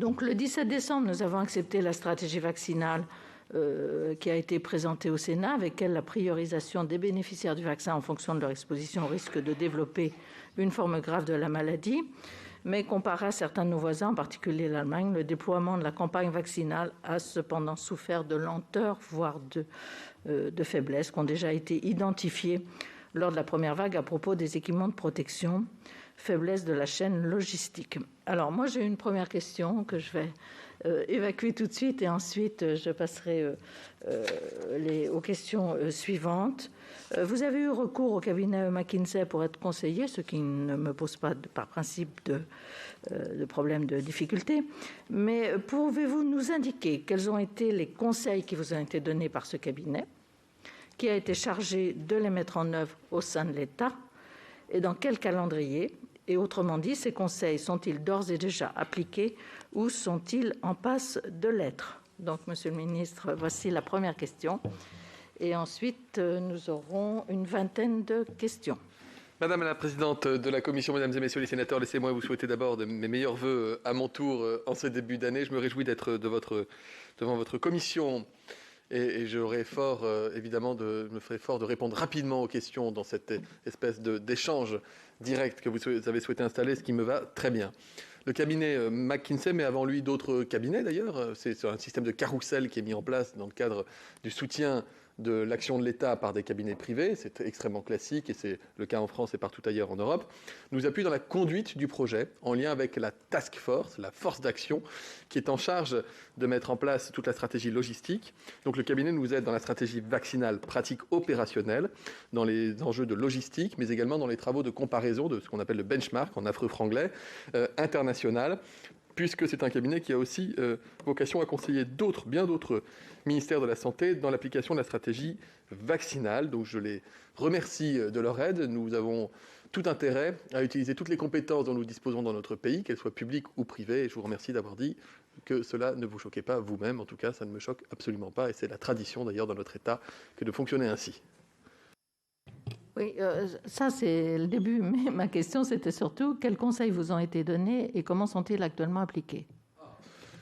Donc le 17 décembre, nous avons accepté la stratégie vaccinale qui a été présentée au Sénat, avec elle la priorisation des bénéficiaires du vaccin en fonction de leur exposition au risque de développer une forme grave de la maladie. Mais comparé à certains de nos voisins, en particulier l'Allemagne, le déploiement de la campagne vaccinale a cependant souffert de lenteur, voire de faiblesse, qui ont déjà été identifiées lors de la première vague à propos des équipements de protection, faiblesse de la chaîne logistique. Alors moi, j'ai une première question que je vais évacuer tout de suite et ensuite je passerai aux questions suivantes. Vous avez eu recours au cabinet McKinsey pour être conseillé, ce qui ne me pose pas par principe de problème de difficulté. Mais pouvez-vous nous indiquer quels ont été les conseils qui vous ont été donnés par ce cabinet, qui a été chargé de les mettre en œuvre au sein de l'État et dans quel calendrier? Et autrement dit, ces conseils sont-ils d'ores et déjà appliqués ou sont-ils en passe de l'être? Donc, Monsieur le Ministre, voici la première question. Et ensuite, nous aurons une vingtaine de questions. Madame la Présidente de la Commission, Mesdames et Messieurs les sénateurs, laissez-moi vous souhaiter d'abord mes meilleurs vœux à mon tour en ce début d'année. Je me réjouis d'être devant votre commission et j'aurai fort, évidemment, me ferai fort de répondre rapidement aux questions dans cette espèce d'échange direct que vous avez souhaité installer, ce qui me va très bien. Le cabinet McKinsey, mais avant lui d'autres cabinets d'ailleurs, c'est un système de carrousel qui est mis en place dans le cadre du soutien de l'action de l'État par des cabinets privés, c'est extrêmement classique et c'est le cas en France et partout ailleurs en Europe, nous appuie dans la conduite du projet en lien avec la task force, la force d'action qui est en charge de mettre en place toute la stratégie logistique. Donc le cabinet nous aide dans la stratégie vaccinale pratique opérationnelle, dans les enjeux de logistique, mais également dans les travaux de comparaison de ce qu'on appelle le benchmark en affreux franglais international, puisque c'est un cabinet qui a aussi vocation à conseiller bien d'autres ministères de la Santé dans l'application de la stratégie vaccinale. Donc je les remercie de leur aide. Nous avons tout intérêt à utiliser toutes les compétences dont nous disposons dans notre pays, qu'elles soient publiques ou privées. Et je vous remercie d'avoir dit que cela ne vous choquait pas vous-même. En tout cas, ça ne me choque absolument pas. Et c'est la tradition d'ailleurs dans notre État que de fonctionner ainsi. Oui, ça c'est le début, mais ma question c'était surtout quels conseils vous ont été donnés et comment sont-ils actuellement appliqués?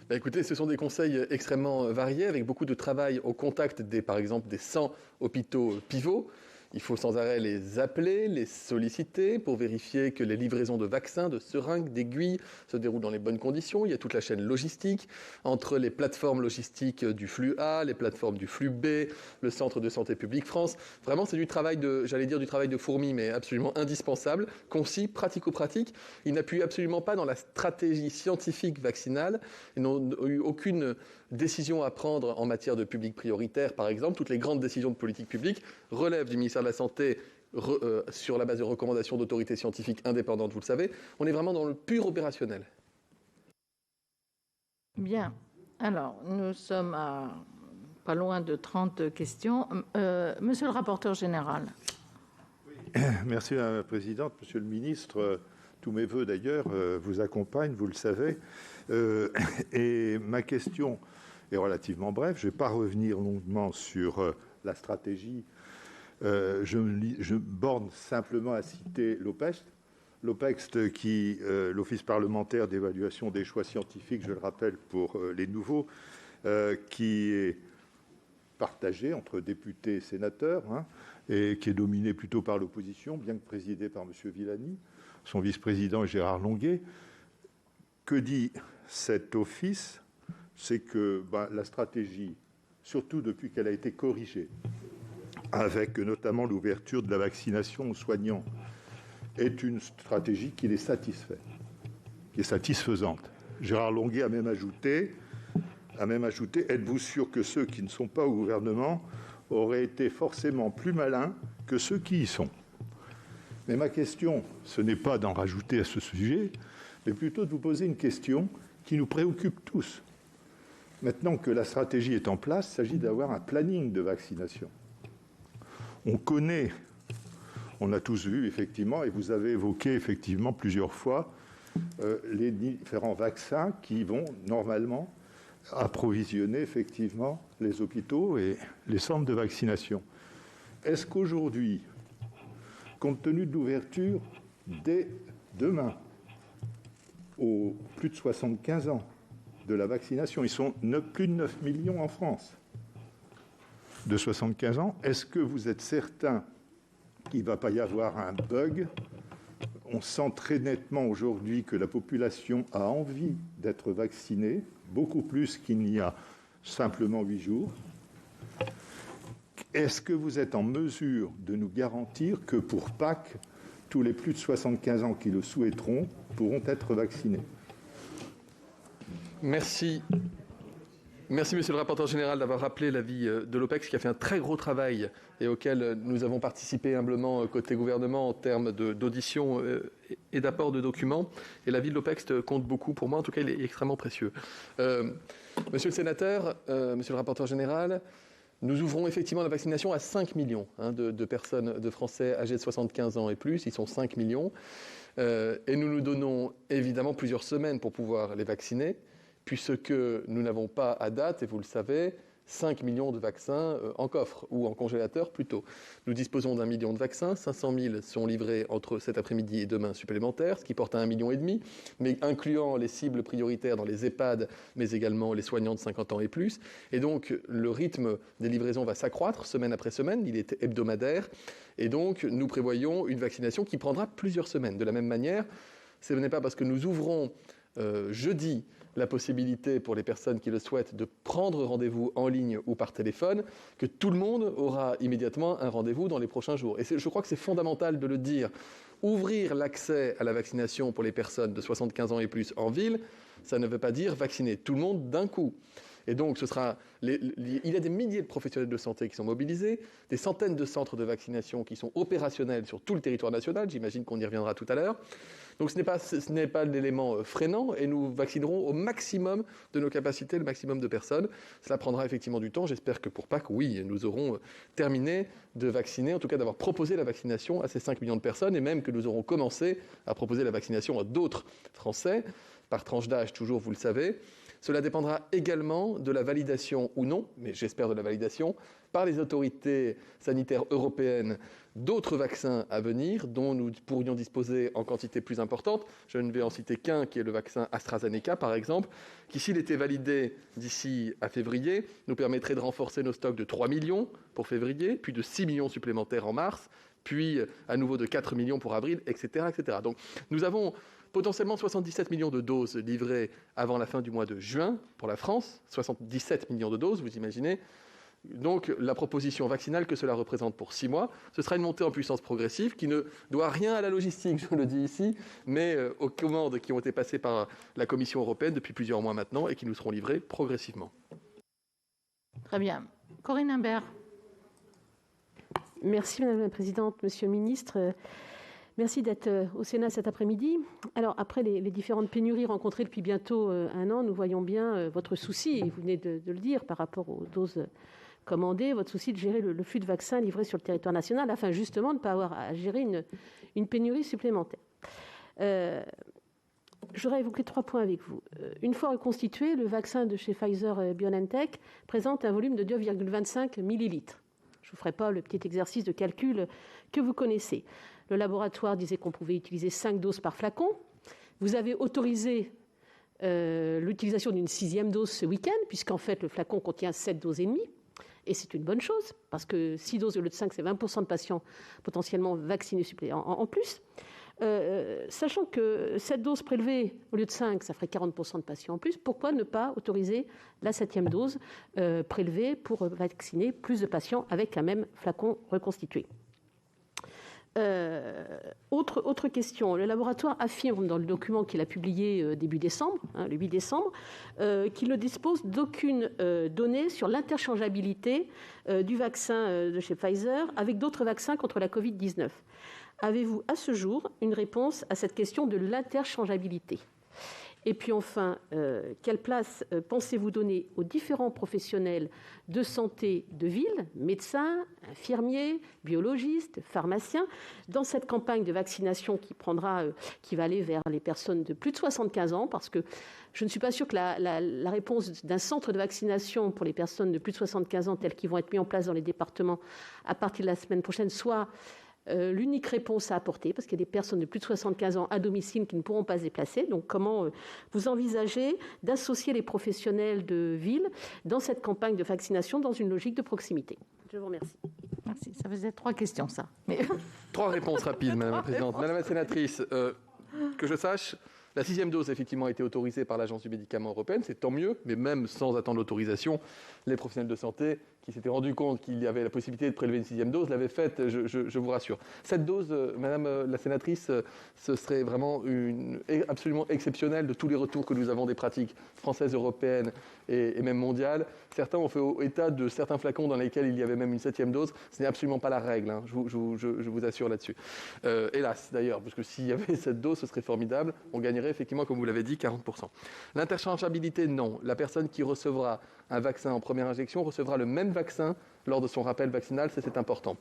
Écoutez, ce sont des conseils extrêmement variés, avec beaucoup de travail au contact par exemple, des 100 hôpitaux pivots. Il faut sans arrêt les appeler, les solliciter pour vérifier que les livraisons de vaccins, de seringues, d'aiguilles se déroulent dans les bonnes conditions. Il y a toute la chaîne logistique entre les plateformes logistiques du flux A, les plateformes du flux B, le Centre de santé publique France. Vraiment, c'est du travail du travail de fourmi, mais absolument indispensable, concis, pratico-pratique. Ils n'appuient absolument pas dans la stratégie scientifique vaccinale. Ils n'ont eu aucune décision à prendre en matière de public prioritaire, par exemple. Toutes les grandes décisions de politique publique relèvent du ministère de la Santé sur la base de recommandations d'autorités scientifiques indépendantes, vous le savez. On est vraiment dans le pur opérationnel. Bien. Alors, nous sommes à pas loin de 30 questions. Monsieur le rapporteur général. Oui. Merci Madame la Présidente. Monsieur le Ministre, tous mes voeux d'ailleurs vous accompagnent, vous le savez. Et ma question est relativement brève. Je ne vais pas revenir longuement sur la stratégie. Je borne simplement à citer l'OPEXT, qui l'Office parlementaire d'évaluation des choix scientifiques, je le rappelle pour les nouveaux, qui est partagé entre députés et sénateurs, et qui est dominé plutôt par l'opposition, bien que présidé par M. Villani. Son vice-président est Gérard Longuet. Que dit cet office? C'est que la stratégie, surtout depuis qu'elle a été corrigée, avec notamment l'ouverture de la vaccination aux soignants, est une stratégie qui les satisfait, qui est satisfaisante. Gérard Longuet a même ajouté, êtes-vous sûr que ceux qui ne sont pas au gouvernement auraient été forcément plus malins que ceux qui y sont? Mais ma question, ce n'est pas d'en rajouter à ce sujet, mais plutôt de vous poser une question qui nous préoccupe tous. Maintenant que la stratégie est en place, il s'agit d'avoir un planning de vaccination. On a tous vu, effectivement, et vous avez évoqué, effectivement, plusieurs fois, les différents vaccins qui vont, normalement, approvisionner, effectivement, les hôpitaux et les centres de vaccination. Est-ce qu'aujourd'hui, compte tenu de l'ouverture dès demain aux plus de 75 ans, de la vaccination. Ils sont plus de 9 millions en France de 75 ans. Est-ce que vous êtes certain qu'il ne va pas y avoir un bug ? On sent très nettement aujourd'hui que la population a envie d'être vaccinée, beaucoup plus qu'il n'y a simplement 8 jours. Est-ce que vous êtes en mesure de nous garantir que pour Pâques, tous les plus de 75 ans qui le souhaiteront pourront être vaccinés ? Merci. Merci, monsieur le rapporteur général, d'avoir rappelé l'avis de l'OPEX, qui a fait un très gros travail et auquel nous avons participé humblement côté gouvernement en termes d'audition et d'apport de documents. Et l'avis de l'OPEX compte beaucoup pour moi. En tout cas, il est extrêmement précieux. Monsieur le sénateur, monsieur le rapporteur général, nous ouvrons effectivement la vaccination à 5 millions de personnes, de Français âgés de 75 ans et plus. Ils sont 5 millions. Et nous nous donnons évidemment plusieurs semaines pour pouvoir les vacciner, puisque nous n'avons pas à date, et vous le savez, 5 millions de vaccins en coffre, ou en congélateur plutôt. Nous disposons d'1 million de vaccins, 500 000 sont livrés entre cet après-midi et demain supplémentaires, ce qui porte à 1,5 million, mais incluant les cibles prioritaires dans les EHPAD, mais également les soignants de 50 ans et plus. Et donc, le rythme des livraisons va s'accroître semaine après semaine, il est hebdomadaire, et donc nous prévoyons une vaccination qui prendra plusieurs semaines. De la même manière, ce n'est pas parce que nous ouvrons jeudi la possibilité pour les personnes qui le souhaitent de prendre rendez-vous en ligne ou par téléphone, que tout le monde aura immédiatement un rendez-vous dans les prochains jours. Et je crois que c'est fondamental de le dire. Ouvrir l'accès à la vaccination pour les personnes de 75 ans et plus en ville, ça ne veut pas dire vacciner tout le monde d'un coup. Et donc, il y a des milliers de professionnels de santé qui sont mobilisés, des centaines de centres de vaccination qui sont opérationnels sur tout le territoire national. J'imagine qu'on y reviendra tout à l'heure. Donc, ce n'est pas l'élément freinant et nous vaccinerons au maximum de nos capacités le maximum de personnes. Cela prendra effectivement du temps. J'espère que pour Pâques, oui, nous aurons terminé de vacciner, en tout cas d'avoir proposé la vaccination à ces 5 millions de personnes et même que nous aurons commencé à proposer la vaccination à d'autres Français, par tranche d'âge toujours, vous le savez. Cela dépendra également de la validation ou non, mais j'espère de la validation, par les autorités sanitaires européennes d'autres vaccins à venir dont nous pourrions disposer en quantité plus importante. Je ne vais en citer qu'un, qui est le vaccin AstraZeneca, par exemple, qui, s'il était validé d'ici à février, nous permettrait de renforcer nos stocks de 3 millions pour février, puis de 6 millions supplémentaires en mars, puis à nouveau de 4 millions pour avril, etc. etc. Donc nous avons potentiellement 77 millions de doses livrées avant la fin du mois de juin pour la France, 77 millions de doses, vous imaginez. Donc la proposition vaccinale que cela représente pour 6 mois, ce sera une montée en puissance progressive qui ne doit rien à la logistique, je le dis ici, mais aux commandes qui ont été passées par la Commission européenne depuis plusieurs mois maintenant et qui nous seront livrées progressivement. Très bien. Corinne Imbert. Merci Madame la Présidente, Monsieur le Ministre. Merci d'être au Sénat cet après-midi. Alors, après les différentes pénuries rencontrées depuis bientôt 1 an, nous voyons bien votre souci, et vous venez de le dire, par rapport aux doses commandées, votre souci de gérer le flux de vaccins livrés sur le territoire national, afin justement de ne pas avoir à gérer une pénurie supplémentaire. Je voudrais évoquer 3 points avec vous. Une fois reconstitué, le vaccin de chez Pfizer-BioNTech présente un volume de 2,25 millilitres. Je ne vous ferai pas le petit exercice de calcul que vous connaissez. Le laboratoire disait qu'on pouvait utiliser 5 doses par flacon. Vous avez autorisé l'utilisation d'une 6e dose ce week-end, puisqu'en fait, le flacon contient 7 doses et demie. Et c'est une bonne chose, parce que 6 doses au lieu de 5, c'est 20% de patients potentiellement vaccinés en plus. Sachant que 7 doses prélevées au lieu de 5, ça ferait 40% de patients en plus, pourquoi ne pas autoriser la 7e dose prélevée pour vacciner plus de patients avec un même flacon reconstitué? Autre question. Le laboratoire affirme dans le document qu'il a publié début décembre, le 8 décembre, qu'il ne dispose d'aucune donnée sur l'interchangeabilité du vaccin de chez Pfizer avec d'autres vaccins contre la Covid-19. Avez-vous à ce jour une réponse à cette question de l'interchangeabilité? Et puis enfin, quelle place pensez-vous donner aux différents professionnels de santé de ville, médecins, infirmiers, biologistes, pharmaciens, dans cette campagne de vaccination qui va aller vers les personnes de plus de 75 ans? Parce que je ne suis pas sûre que la réponse d'un centre de vaccination pour les personnes de plus de 75 ans, tels qu'ils vont être mis en place dans les départements à partir de la semaine prochaine, soit l'unique réponse à apporter, parce qu'il y a des personnes de plus de 75 ans à domicile qui ne pourront pas se déplacer. Donc, comment vous envisagez d'associer les professionnels de ville dans cette campagne de vaccination dans une logique de proximité? Je vous remercie. Merci. Ça faisait 3 questions, ça. Mais... 3 réponses rapides, Madame la Présidente. Madame la Sénatrice, que je sache, la 6e dose, effectivement, a été autorisée par l'Agence du médicament européenne, c'est tant mieux, mais même sans attendre l'autorisation, les professionnels de santé qui s'étaient rendus compte qu'il y avait la possibilité de prélever une 6e dose l'avaient faite, je vous rassure. Cette dose, Madame la Sénatrice, ce serait vraiment absolument exceptionnel de tous les retours que nous avons des pratiques françaises, européennes et même mondiales. Certains ont fait état de certains flacons dans lesquels il y avait même une 7e dose. Ce n'est absolument pas la règle, hein, je vous assure là-dessus. Hélas, d'ailleurs, parce que s'il y avait cette dose, ce serait formidable. On gagnerait effectivement, comme vous l'avez dit, 40%. L'interchangeabilité, non. La personne qui recevra un vaccin en première injection recevra le même vaccin lors de son rappel vaccinal, c'est important.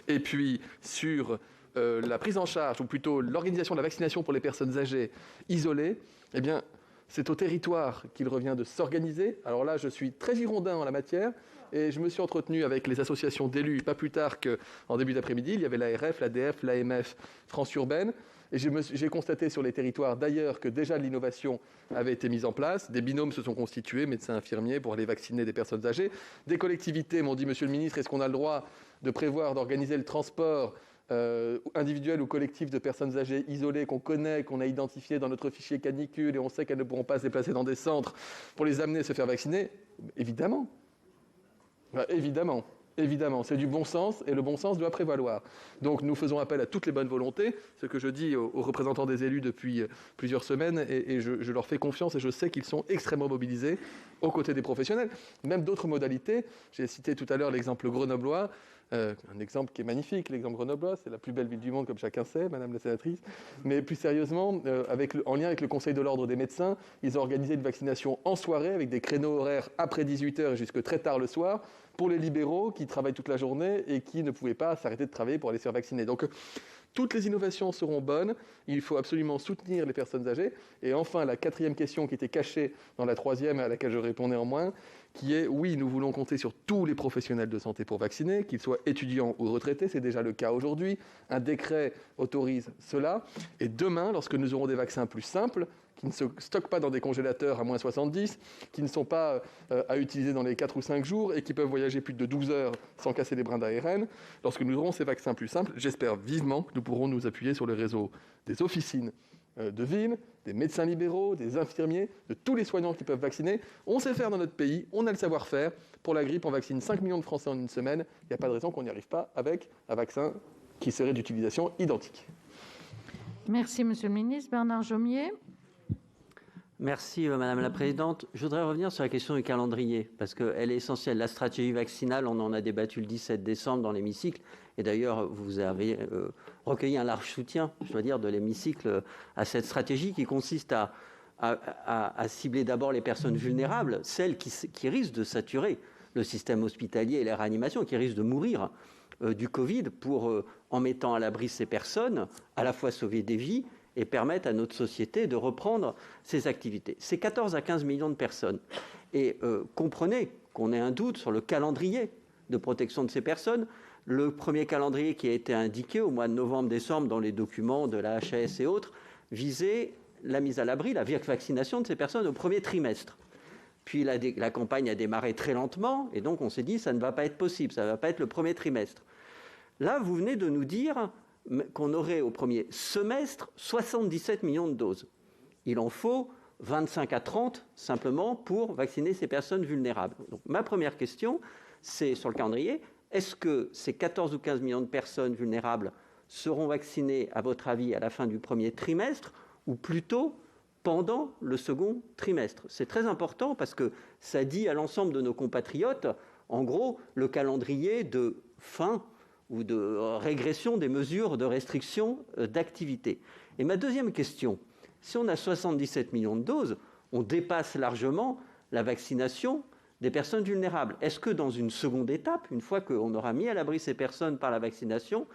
Et puis, sur la prise en charge, ou plutôt l'organisation de la vaccination pour les personnes âgées isolées, eh bien, c'est au territoire qu'il revient de s'organiser. Alors là, je suis très girondin en la matière et je me suis entretenu avec les associations d'élus pas plus tard qu'en début d'après-midi. Il y avait l'ARF, l'ADF, l'AMF, France Urbaine. Et j'ai constaté sur les territoires d'ailleurs que déjà de l'innovation avait été mise en place. Des binômes se sont constitués, médecins infirmiers, pour aller vacciner des personnes âgées. Des collectivités m'ont dit, Monsieur le ministre, est-ce qu'on a le droit de prévoir d'organiser le transport individuel ou collectif de personnes âgées isolées qu'on connaît, qu'on a identifiées dans notre fichier canicule et on sait qu'elles ne pourront pas se déplacer dans des centres pour les amener à se faire vacciner? Évidemment. Évidemment. Évidemment, c'est du bon sens et le bon sens doit prévaloir. Donc nous faisons appel à toutes les bonnes volontés, ce que je dis aux représentants des élus depuis plusieurs semaines et je leur fais confiance et je sais qu'ils sont extrêmement mobilisés aux côtés des professionnels. Même d'autres modalités, j'ai cité tout à l'heure l'exemple grenoblois, un exemple qui est magnifique, l'exemple grenoblois, c'est la plus belle ville du monde comme chacun sait, Madame la Sénatrice, mais plus sérieusement, en lien avec le Conseil de l'Ordre des médecins, ils ont organisé une vaccination en soirée avec des créneaux horaires après 18h et jusque très tard le soir, pour les libéraux qui travaillent toute la journée et qui ne pouvaient pas s'arrêter de travailler pour aller se faire vacciner. Donc, toutes les innovations seront bonnes. Il faut absolument soutenir les personnes âgées. Et enfin, la 4e question qui était cachée dans la 3e, à laquelle je réponds néanmoins, qui est, oui, nous voulons compter sur tous les professionnels de santé pour vacciner, qu'ils soient étudiants ou retraités. C'est déjà le cas aujourd'hui. Un décret autorise cela. Et demain, lorsque nous aurons des vaccins plus simples, qui ne se stockent pas dans des congélateurs à moins 70, qui ne sont pas à utiliser dans les 4 ou 5 jours et qui peuvent voyager plus de 12 heures sans casser les brins d'ARN. Lorsque nous aurons ces vaccins plus simples, j'espère vivement que nous pourrons nous appuyer sur le réseau des officines de ville, des médecins libéraux, des infirmiers, de tous les soignants qui peuvent vacciner. On sait faire dans notre pays, on a le savoir-faire. Pour la grippe, on vaccine 5 millions de Français en une semaine. Il n'y a pas de raison qu'on n'y arrive pas avec un vaccin qui serait d'utilisation identique. Merci, Monsieur le Ministre. Bernard Jomier. Merci Madame la Présidente. Je voudrais revenir sur la question du calendrier parce qu'elle est essentielle. La stratégie vaccinale, on en a débattu le 17 décembre dans l'hémicycle et d'ailleurs vous avez recueilli un large soutien, je dois dire, de l'hémicycle à cette stratégie qui consiste à cibler d'abord les personnes vulnérables, celles qui risquent de saturer le système hospitalier et la réanimation, qui risquent de mourir du Covid pour, en mettant à l'abri ces personnes, à la fois sauver des vies et permettre à notre société de reprendre ses activités. C'est 14 à 15 millions de personnes. Et comprenez qu'on ait un doute sur le calendrier de protection de ces personnes. Le premier calendrier qui a été indiqué au mois de novembre-décembre dans les documents de la HAS et autres visait la mise à l'abri, la vaccination de ces personnes au premier trimestre. Puis la campagne a démarré très lentement et donc on s'est dit ça ne va pas être possible, ça ne va pas être le premier trimestre. Là, vous venez de nous dire qu'on aurait au premier semestre 77 millions de doses. Il en faut 25 à 30 simplement pour vacciner ces personnes vulnérables. Donc, ma première question, c'est sur le calendrier. Est-ce que ces 14 ou 15 millions de personnes vulnérables seront vaccinées, à votre avis, à la fin du premier trimestre ou plutôt pendant le second trimestre? C'est très important parce que ça dit à l'ensemble de nos compatriotes, en gros, le calendrier de fin ou de régression des mesures de restriction d'activité. Et ma deuxième question, si on a 77 millions de doses, on dépasse largement la vaccination des personnes vulnérables. Est-ce que dans une seconde étape, une fois qu'on aura mis à l'abri ces personnes par la vaccination,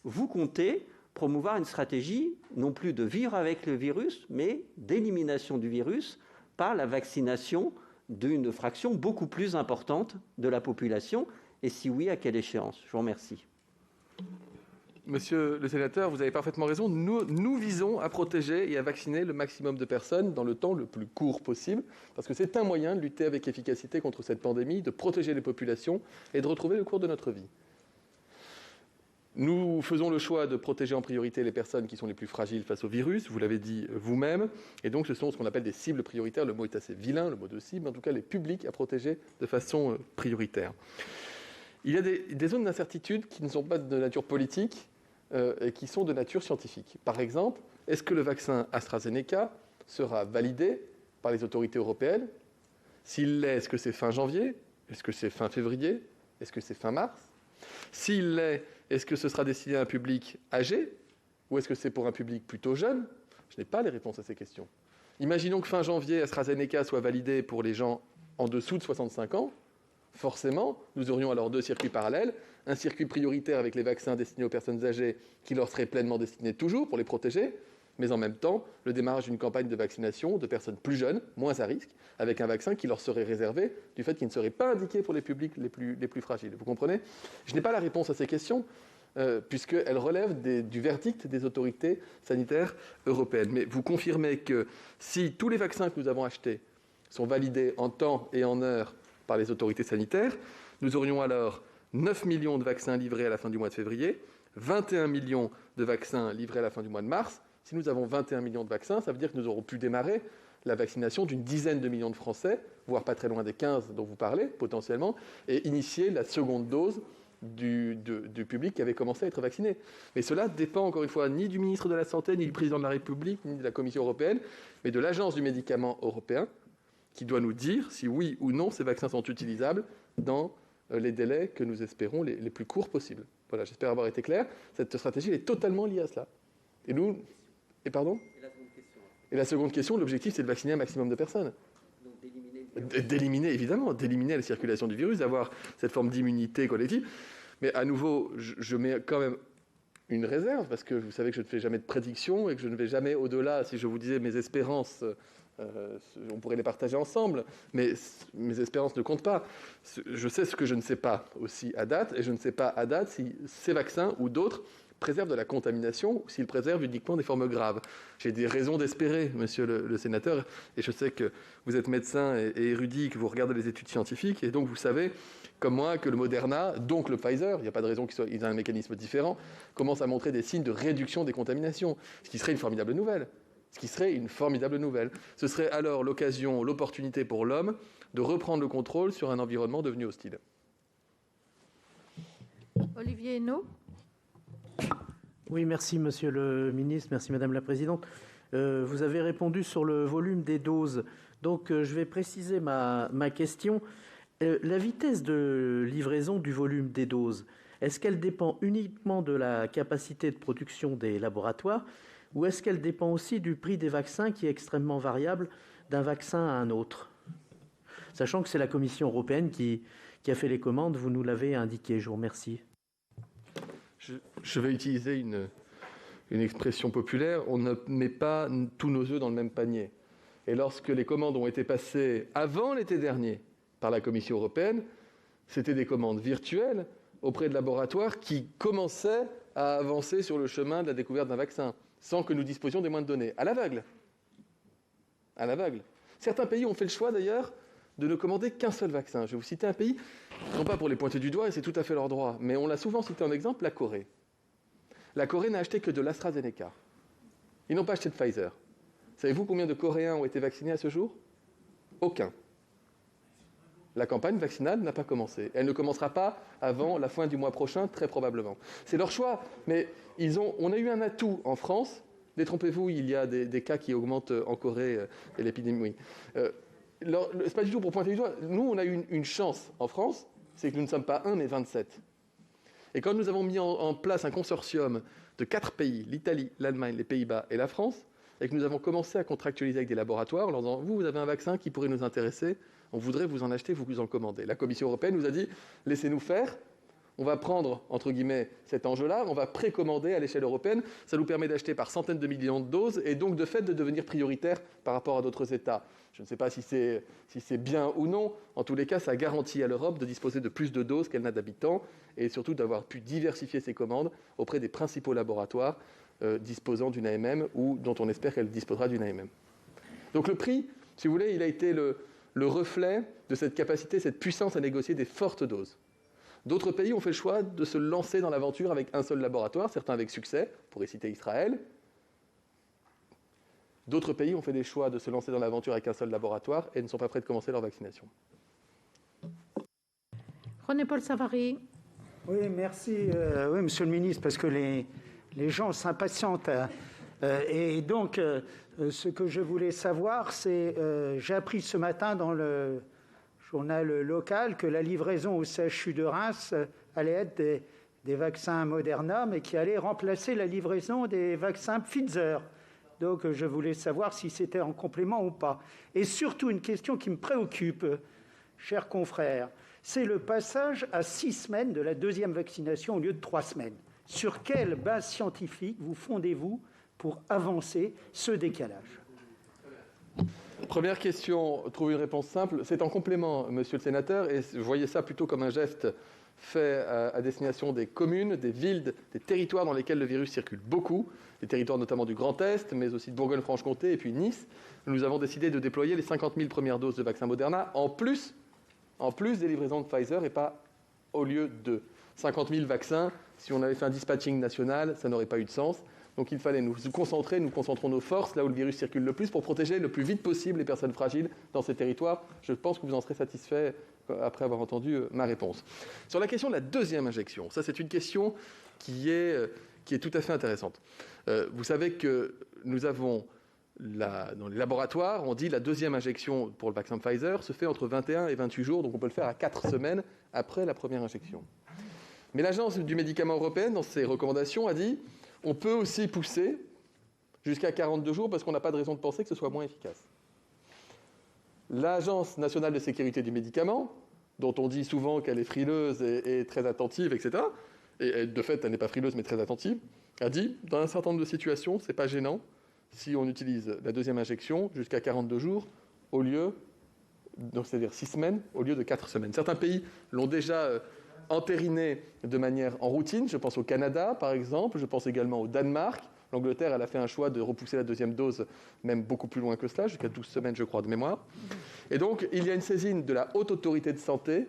vous comptez promouvoir une stratégie non plus de vivre avec le virus, mais d'élimination du virus par la vaccination d'une fraction beaucoup plus importante de la population? Et si oui, à quelle échéance? Je vous remercie. Monsieur le sénateur, vous avez parfaitement raison. Nous visons à protéger et à vacciner le maximum de personnes dans le temps le plus court possible, parce que c'est un moyen de lutter avec efficacité contre cette pandémie, de protéger les populations et de retrouver le cours de notre vie. Nous faisons le choix de protéger en priorité les personnes qui sont les plus fragiles face au virus, vous l'avez dit vous-même, et donc ce sont ce qu'on appelle des cibles prioritaires. Le mot est assez vilain, le mot de cible, mais en tout cas les publics à protéger de façon prioritaire. Il y a des zones d'incertitude qui ne sont pas de nature politique et qui sont de nature scientifique. Par exemple, est-ce que le vaccin AstraZeneca sera validé par les autorités européennes? S'il l'est, est-ce que c'est fin janvier? Est-ce que c'est fin février? Est-ce que c'est fin mars? S'il l'est, est-ce que ce sera destiné à un public âgé ou est-ce que c'est pour un public plutôt jeune? Je n'ai pas les réponses à ces questions. Imaginons que fin janvier, AstraZeneca soit validé pour les gens en dessous de 65 ans. Forcément, nous aurions alors deux circuits parallèles. Un circuit prioritaire avec les vaccins destinés aux personnes âgées qui leur seraient pleinement destinés toujours pour les protéger, mais en même temps, le démarrage d'une campagne de vaccination de personnes plus jeunes, moins à risque, avec un vaccin qui leur serait réservé du fait qu'il ne serait pas indiqué pour les publics les plus fragiles. Vous comprenez? Je n'ai pas la réponse à ces questions, puisqu'elles relèvent du verdict des autorités sanitaires européennes. Mais vous confirmez que si tous les vaccins que nous avons achetés sont validés en temps et en heure par les autorités sanitaires, nous aurions alors 9 millions de vaccins livrés à la fin du mois de février, 21 millions de vaccins livrés à la fin du mois de mars. Si nous avons 21 millions de vaccins, ça veut dire que nous aurons pu démarrer la vaccination d'une dizaine de millions de Français, voire pas très loin des 15 dont vous parlez, potentiellement, et initier la seconde dose du public qui avait commencé à être vacciné. Mais cela dépend, encore une fois, ni du ministre de la Santé, ni du président de la République, ni de la Commission européenne, mais de l'Agence du médicament européen, qui doit nous dire si oui ou non ces vaccins sont utilisables dans les délais que nous espérons les plus courts possibles. Voilà, j'espère avoir été clair. Cette stratégie est totalement liée à cela. Et pardon ? Et la seconde question, l'objectif, c'est de vacciner un maximum de personnes. Donc d'éliminer la circulation du virus, d'avoir cette forme d'immunité collective. Mais à nouveau, je mets quand même une réserve, parce que vous savez que je ne fais jamais de prédiction et que je ne vais jamais au-delà. Si je vous disais mes espérances, on pourrait les partager ensemble, mais mes espérances ne comptent pas. Je sais ce que je ne sais pas aussi à date, et je ne sais pas à date si ces vaccins ou d'autres préservent de la contamination ou s'ils préservent uniquement des formes graves. J'ai des raisons d'espérer, monsieur le sénateur, et je sais que vous êtes médecin et érudit, que vous regardez les études scientifiques, et donc vous savez, comme moi, que le Moderna, donc le Pfizer, il n'y a pas de raison qu'ils aient un mécanisme différent, commence à montrer des signes de réduction des contaminations, ce qui serait une formidable nouvelle. Ce serait alors l'occasion, l'opportunité pour l'homme de reprendre le contrôle sur un environnement devenu hostile. Olivier Henno. Oui, merci Monsieur le Ministre, merci Madame la Présidente. Vous avez répondu sur le volume des doses, donc je vais préciser ma question. La vitesse de livraison du volume des doses, est-ce qu'elle dépend uniquement de la capacité de production des laboratoires ou est-ce qu'elle dépend aussi du prix des vaccins qui est extrêmement variable d'un vaccin à un autre? Sachant que c'est la Commission européenne qui a fait les commandes, vous nous l'avez indiqué. Je vous remercie. Je vais utiliser une expression populaire. On ne met pas tous nos œufs dans le même panier. Et lorsque les commandes ont été passées avant l'été dernier par la Commission européenne, c'était des commandes virtuelles auprès de laboratoires qui commençaient à avancer sur le chemin de la découverte d'un vaccin, sans que nous disposions des moindres données, à l'aveugle. À l'aveugle. Certains pays ont fait le choix, d'ailleurs, de ne commander qu'un seul vaccin. Je vais vous citer un pays, non pas pour les pointer du doigt, et c'est tout à fait leur droit, mais on l'a souvent cité en exemple, la Corée. La Corée n'a acheté que de l'AstraZeneca. Ils n'ont pas acheté de Pfizer. Savez-vous combien de Coréens ont été vaccinés à ce jour? Aucun. La campagne vaccinale n'a pas commencé. Elle ne commencera pas avant la fin du mois prochain, très probablement. C'est leur choix, mais on a eu un atout en France. Détrompez-vous, il y a des cas qui augmentent en Corée et l'épidémie. C'est pas du tout pour pointer du doigt. Nous, on a eu une chance en France, c'est que nous ne sommes pas 1, mais 27. Et quand nous avons mis en place un consortium de 4 pays, l'Italie, l'Allemagne, les Pays-Bas et la France, et que nous avons commencé à contractualiser avec des laboratoires en leur disant « vous avez un vaccin qui pourrait nous intéresser, on voudrait vous en acheter, vous en commander ». La Commission européenne nous a dit « laissez-nous faire, on va prendre, entre guillemets, cet enjeu-là, on va précommander à l'échelle européenne. Ça nous permet d'acheter par centaines de millions de doses et donc, de fait, de devenir prioritaire par rapport à d'autres États. Je ne sais pas si c'est bien ou non. En tous les cas, ça garantit à l'Europe de disposer de plus de doses qu'elle n'a d'habitants et surtout d'avoir pu diversifier ses commandes auprès des principaux laboratoires disposant d'une AMM ou dont on espère qu'elle disposera d'une AMM. Donc le prix, si vous voulez, il a été le reflet de cette capacité, cette puissance à négocier des fortes doses. D'autres pays ont fait le choix de se lancer dans l'aventure avec un seul laboratoire, certains avec succès, on pourrait citer Israël. D'autres pays ont fait des choix de se lancer dans l'aventure avec un seul laboratoire et ne sont pas prêts de commencer leur vaccination. René-Paul Savary. Oui, merci. Oui, Monsieur le Ministre, parce que les gens s'impatientent. Et donc, ce que je voulais savoir, c'est, j'ai appris ce matin dans le journal local que la livraison au CHU de Reims allait être des vaccins Moderna, mais qui allait remplacer la livraison des vaccins Pfizer. Donc, je voulais savoir si c'était en complément ou pas. Et surtout, une question qui me préoccupe, chers confrères, c'est le passage à 6 semaines de la deuxième vaccination au lieu de 3 semaines. Sur quelle base scientifique vous fondez-vous pour avancer ce décalage? Première question, trouver une réponse simple. C'est en complément, monsieur le sénateur, et je voyais ça plutôt comme un geste fait à destination des communes, des villes, des territoires dans lesquels le virus circule beaucoup, des territoires notamment du Grand Est, mais aussi de Bourgogne-Franche-Comté et puis Nice. Nous avons décidé de déployer les 50 000 premières doses de vaccin Moderna en plus des livraisons de Pfizer et pas au lieu de 50 000 vaccins. Si on avait fait un dispatching national, ça n'aurait pas eu de sens. Donc il fallait nous concentrer, nous concentrons nos forces là où le virus circule le plus pour protéger le plus vite possible les personnes fragiles dans ces territoires. Je pense que vous en serez satisfait après avoir entendu ma réponse. Sur la question de la deuxième injection, ça c'est une question qui est tout à fait intéressante. Vous savez que nous avons, dans les laboratoires, on dit la deuxième injection pour le vaccin Pfizer se fait entre 21 et 28 jours, donc on peut le faire à 4 semaines après la première injection. Mais l'Agence du médicament européen, dans ses recommandations, a dit on peut aussi pousser jusqu'à 42 jours parce qu'on n'a pas de raison de penser que ce soit moins efficace. L'Agence nationale de sécurité du médicament, dont on dit souvent qu'elle est frileuse et très attentive, etc., et de fait, elle n'est pas frileuse mais très attentive, a dit dans un certain nombre de situations, ce n'est pas gênant si on utilise la deuxième injection jusqu'à 42 jours au lieu, donc c'est-à-dire 6 semaines, au lieu de 4 semaines. Certains pays l'ont déjà entériné de manière en routine. Je pense au Canada, par exemple. Je pense également au Danemark. L'Angleterre, elle a fait un choix de repousser la deuxième dose même beaucoup plus loin que cela, jusqu'à 12 semaines, je crois, de mémoire. Et donc, il y a une saisine de la Haute Autorité de Santé,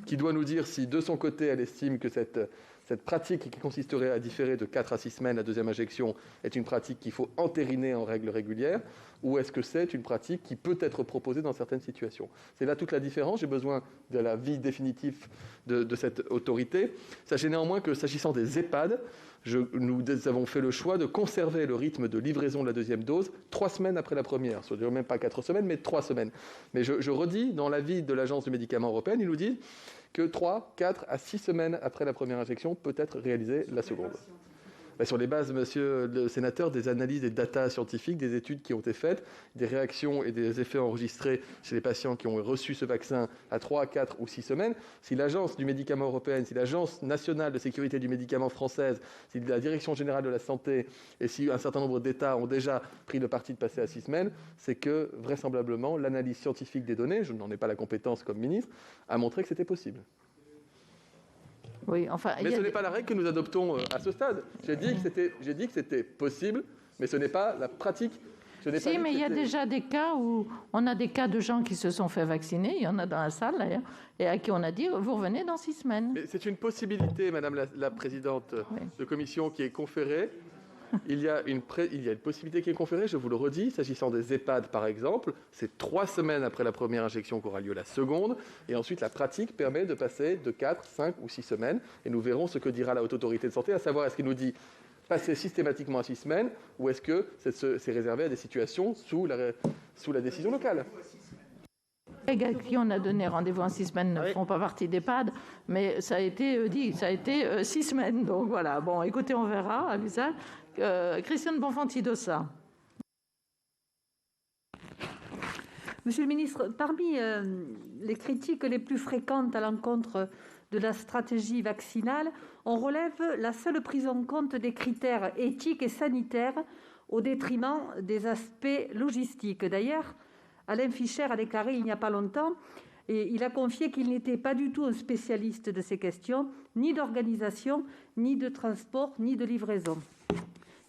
qui doit nous dire si, de son côté, elle estime que cette pratique qui consisterait à différer de 4 à 6 semaines la deuxième injection est une pratique qu'il faut entériner en règle régulière, ou est-ce que c'est une pratique qui peut être proposée dans certaines situations. C'est là toute la différence. J'ai besoin de l'avis définitif de cette autorité. Sachez néanmoins que, s'agissant des EHPAD, nous avons fait le choix de conserver le rythme de livraison de la deuxième dose 3 semaines après la première. C'est-à-dire même pas 4 semaines, mais 3 semaines. Mais je redis, dans l'avis de l'Agence du médicament européen, il nous dit que 3, 4 à 6 semaines après la première injection peut être réalisée la seconde. Sur les bases, monsieur le sénateur, des analyses, des data scientifiques, des études qui ont été faites, des réactions et des effets enregistrés chez les patients qui ont reçu ce vaccin à 3, 4 ou 6 semaines, si l'Agence du médicament européenne, si l'Agence nationale de sécurité du médicament française, si la Direction générale de la santé et si un certain nombre d'États ont déjà pris le parti de passer à 6 semaines, c'est que vraisemblablement l'analyse scientifique des données, je n'en ai pas la compétence comme ministre, a montré que c'était possible. Oui, enfin, mais ce n'est pas la règle que nous adoptons à ce stade. J'ai dit que c'était possible, mais ce n'est pas la pratique. Si, mais il y a déjà des cas où on a des cas de gens qui se sont fait vacciner, il y en a dans la salle d'ailleurs, et à qui on a dit vous revenez dans 6 semaines. Mais c'est une possibilité, Madame la Présidente de commission, qui est conférée. Il y a une possibilité qui est conférée, je vous le redis, s'agissant des EHPAD par exemple, c'est 3 semaines après la première injection qu'aura lieu la seconde, et ensuite la pratique permet de passer de 4, 5 ou 6 semaines, et nous verrons ce que dira la Haute Autorité de Santé, à savoir est-ce qu'il nous dit passer systématiquement à 6 semaines, ou est-ce que c'est réservé à des situations sous la décision locale. Les gars qui on a donné rendez-vous en 6 semaines ne font pas partie d'EHPAD, mais ça a été dit, ça a été 6 semaines, donc voilà. Bon, écoutez, on verra à l'usage. Christiane Bonfanti-Dossat. Monsieur le ministre, parmi les critiques les plus fréquentes à l'encontre de la stratégie vaccinale, on relève la seule prise en compte des critères éthiques et sanitaires au détriment des aspects logistiques. D'ailleurs, Alain Fischer a déclaré il n'y a pas longtemps, et il a confié qu'il n'était pas du tout un spécialiste de ces questions, ni d'organisation, ni de transport, ni de livraison.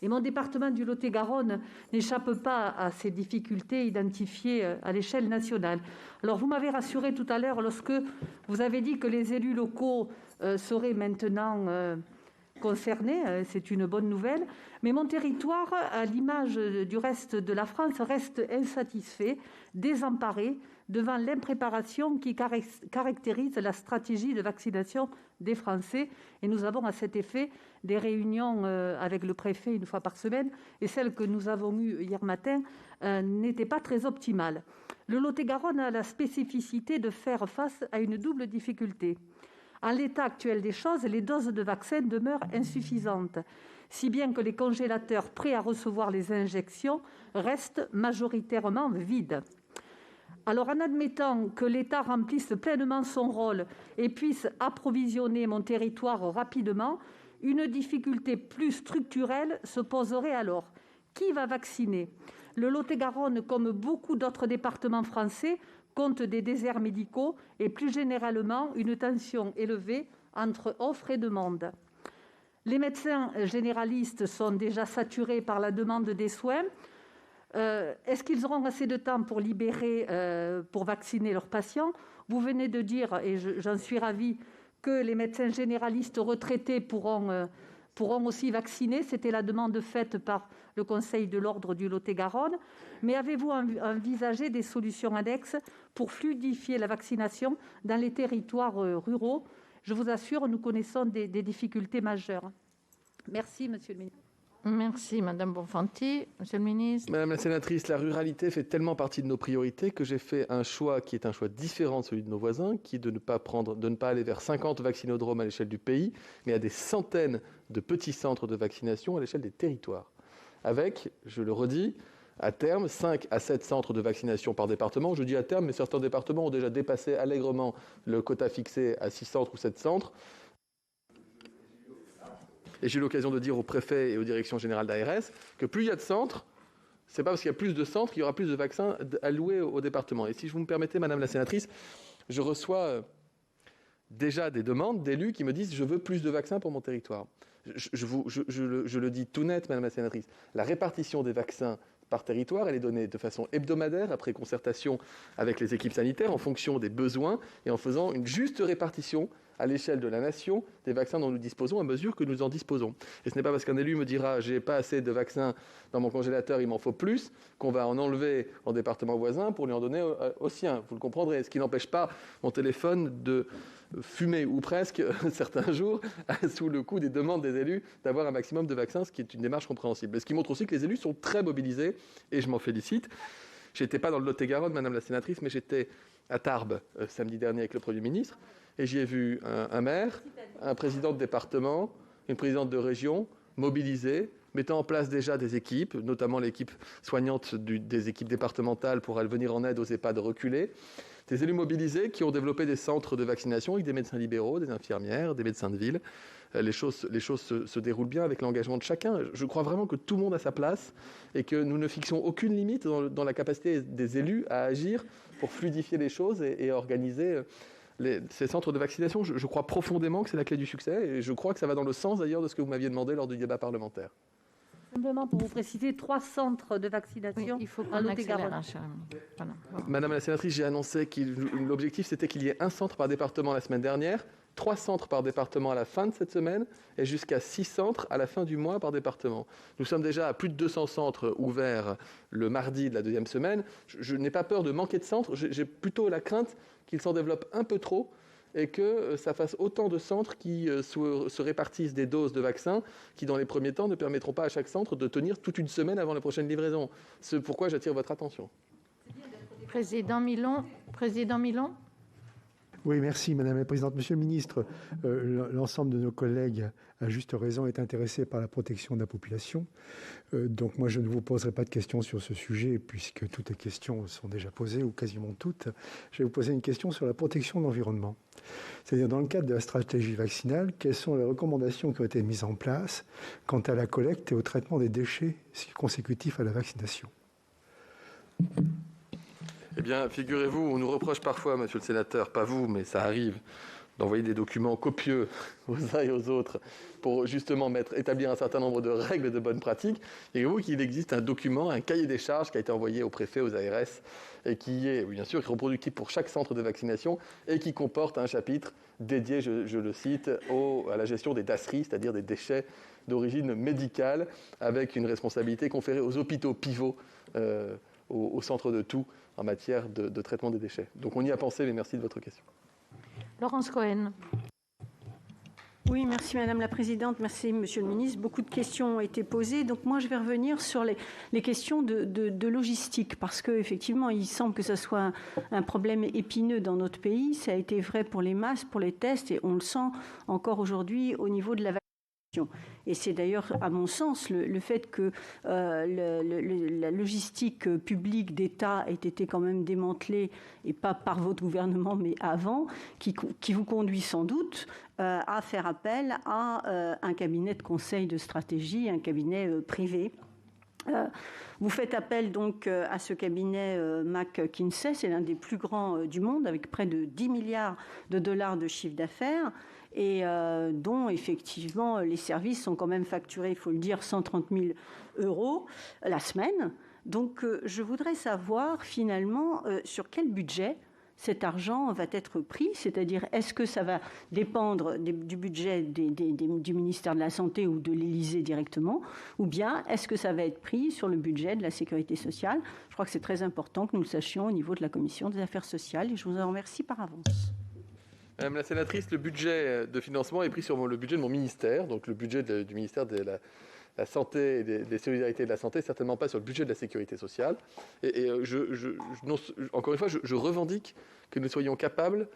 Et mon département du Lot-et-Garonne n'échappe pas à ces difficultés identifiées à l'échelle nationale. Alors, vous m'avez rassuré tout à l'heure lorsque vous avez dit que les élus locaux seraient maintenant concernés. C'est une bonne nouvelle. Mais mon territoire, à l'image du reste de la France, reste insatisfait, désemparé devant l'impréparation qui caractérise la stratégie de vaccination des Français. Et nous avons à cet effet des réunions avec le préfet une fois par semaine, et celle que nous avons eue hier matin n'était pas très optimale. Le Lot-et-Garonne a la spécificité de faire face à une double difficulté. En l'état actuel des choses, les doses de vaccins demeurent insuffisantes, si bien que les congélateurs prêts à recevoir les injections restent majoritairement vides. Alors, en admettant que l'État remplisse pleinement son rôle et puisse approvisionner mon territoire rapidement, une difficulté plus structurelle se poserait alors. Qui va vacciner ? Le Lot-et-Garonne, comme beaucoup d'autres départements français, compte des déserts médicaux et plus généralement une tension élevée entre offre et demande. Les médecins généralistes sont déjà saturés par la demande des soins. Est-ce qu'ils auront assez de temps pour libérer, pour vacciner leurs patients ? Vous venez de dire, et j'en suis ravie, que les médecins généralistes retraités pourront aussi vacciner. C'était la demande faite par le Conseil de l'Ordre du Lot-et-Garonne. Mais avez-vous envisagé des solutions annexes pour fluidifier la vaccination dans les territoires ruraux ? Je vous assure, nous connaissons des difficultés majeures. Merci, monsieur le ministre. Merci, Madame Bonfanti. Monsieur le ministre. Madame la sénatrice, la ruralité fait tellement partie de nos priorités que j'ai fait un choix qui est un choix différent de celui de nos voisins, qui est de ne pas aller vers 50 vaccinodromes à l'échelle du pays, mais à des centaines de petits centres de vaccination à l'échelle des territoires. Avec, je le redis, à terme, 5 à 7 centres de vaccination par département. Je dis à terme, mais certains départements ont déjà dépassé allègrement le quota fixé à 6 centres ou 7 centres. Et j'ai eu l'occasion de dire au préfet et aux directions générales d'ARS que plus il y a de centres, c'est pas parce qu'il y a plus de centres qu'il y aura plus de vaccins alloués au département. Et si vous me permettez, Madame la sénatrice, je reçois déjà des demandes d'élus qui me disent « je veux plus de vaccins pour mon territoire ». Je le dis tout net, Madame la sénatrice, la répartition des vaccins par territoire, elle est donnée de façon hebdomadaire, après concertation avec les équipes sanitaires, en fonction des besoins et en faisant une juste répartition à l'échelle de la nation des vaccins dont nous disposons à mesure que nous en disposons. Et ce n'est pas parce qu'un élu me dira « j'ai pas assez de vaccins dans mon congélateur, il m'en faut plus » qu'on va en enlever en département voisin pour lui en donner au sien. Vous le comprendrez, ce qui n'empêche pas mon téléphone de fumer, ou presque, certains jours, sous le coup des demandes des élus d'avoir un maximum de vaccins, ce qui est une démarche compréhensible. Et ce qui montre aussi que les élus sont très mobilisés, et je m'en félicite. Je n'étais pas dans le Lot-et-Garonne, Madame la sénatrice, mais j'étais à Tarbes samedi dernier avec le Premier ministre, et j'y ai vu un maire, un président de département, une présidente de région mobilisés, mettant en place déjà des équipes, notamment l'équipe soignante des équipes départementales pour venir en aide aux EHPAD reculés. Des élus mobilisés qui ont développé des centres de vaccination avec des médecins libéraux, des infirmières, des médecins de ville. Les choses se déroulent bien avec l'engagement de chacun. Je crois vraiment que tout le monde a sa place et que nous ne fixons aucune limite dans la capacité des élus à agir pour fluidifier les choses et organiser ces centres de vaccination. Je crois profondément que c'est la clé du succès et je crois que ça va dans le sens d'ailleurs de ce que vous m'aviez demandé lors du débat parlementaire. Simplement pour vous préciser, 3 centres de vaccination. Oui, il faut qu'on accélère. Voilà. Madame la sénatrice, j'ai annoncé que l'objectif c'était qu'il y ait un centre par département la semaine dernière, 3 centres par département à la fin de cette semaine et jusqu'à 6 centres à la fin du mois par département. Nous sommes déjà à plus de 200 centres ouverts le mardi de la 2e semaine. Je n'ai pas peur de manquer de centres, j'ai plutôt la crainte qu'ils s'en développent un peu trop et que ça fasse autant de centres qui se répartissent des doses de vaccins qui, dans les premiers temps, ne permettront pas à chaque centre de tenir toute une semaine avant la prochaine livraison. C'est pourquoi j'attire votre attention. Président Milon. Oui, merci Madame la Présidente. Monsieur le Ministre, l'ensemble de nos collègues, à juste raison, est intéressé par la protection de la population. Donc moi, je ne vous poserai pas de questions sur ce sujet, puisque toutes les questions sont déjà posées, ou quasiment toutes. Je vais vous poser une question sur la protection de l'environnement. C'est-à-dire, dans le cadre de la stratégie vaccinale, quelles sont les recommandations qui ont été mises en place quant à la collecte et au traitement des déchets consécutifs à la vaccination? Eh bien, figurez-vous, on nous reproche parfois, monsieur le sénateur, pas vous, mais ça arrive, d'envoyer des documents copieux aux uns et aux autres pour justement établir un certain nombre de règles de bonne pratique. Figurez-vous qu'il existe un document, un cahier des charges qui a été envoyé au préfet, aux ARS, et qui est, bien sûr, reproductible pour chaque centre de vaccination et qui comporte un chapitre dédié, je le cite, à la gestion des dasseries, c'est-à-dire des déchets d'origine médicale, avec une responsabilité conférée aux hôpitaux pivots, au centre de tout, en matière de traitement des déchets. Donc on y a pensé, mais merci de votre question. Laurence Cohen. Oui, merci Madame la Présidente, merci Monsieur le Ministre. Beaucoup de questions ont été posées. Donc moi, je vais revenir sur les questions de logistique, parce qu'effectivement, il semble que ce soit un problème épineux dans notre pays. Ça a été vrai pour les masques, pour les tests, et on le sent encore aujourd'hui au niveau de la vaccination. Et c'est d'ailleurs, à mon sens, le fait que la logistique publique d'État ait été quand même démantelée, et pas par votre gouvernement, mais avant, qui vous conduit sans doute à faire appel à un cabinet de conseil de stratégie, un cabinet privé. Vous faites appel donc à ce cabinet McKinsey, c'est l'un des plus grands du monde, avec près de 10 milliards de dollars de chiffre d'affaires, et dont effectivement les services sont quand même facturés, il faut le dire, 130 000 € la semaine. Donc je voudrais savoir finalement sur quel budget cet argent va être pris, c'est-à-dire est-ce que ça va dépendre du budget du ministère de la Santé ou de l'Élysée directement, ou bien est-ce que ça va être pris sur le budget de la Sécurité sociale? Je crois que c'est très important que nous le sachions au niveau de la Commission des Affaires sociales, et je vous en remercie par avance. Madame la sénatrice, le budget de financement est pris sur le budget de mon ministère, donc le budget du ministère de la Santé et des Solidarités et de la Santé, certainement pas sur le budget de la Sécurité sociale. Encore une fois, je revendique que nous soyons capables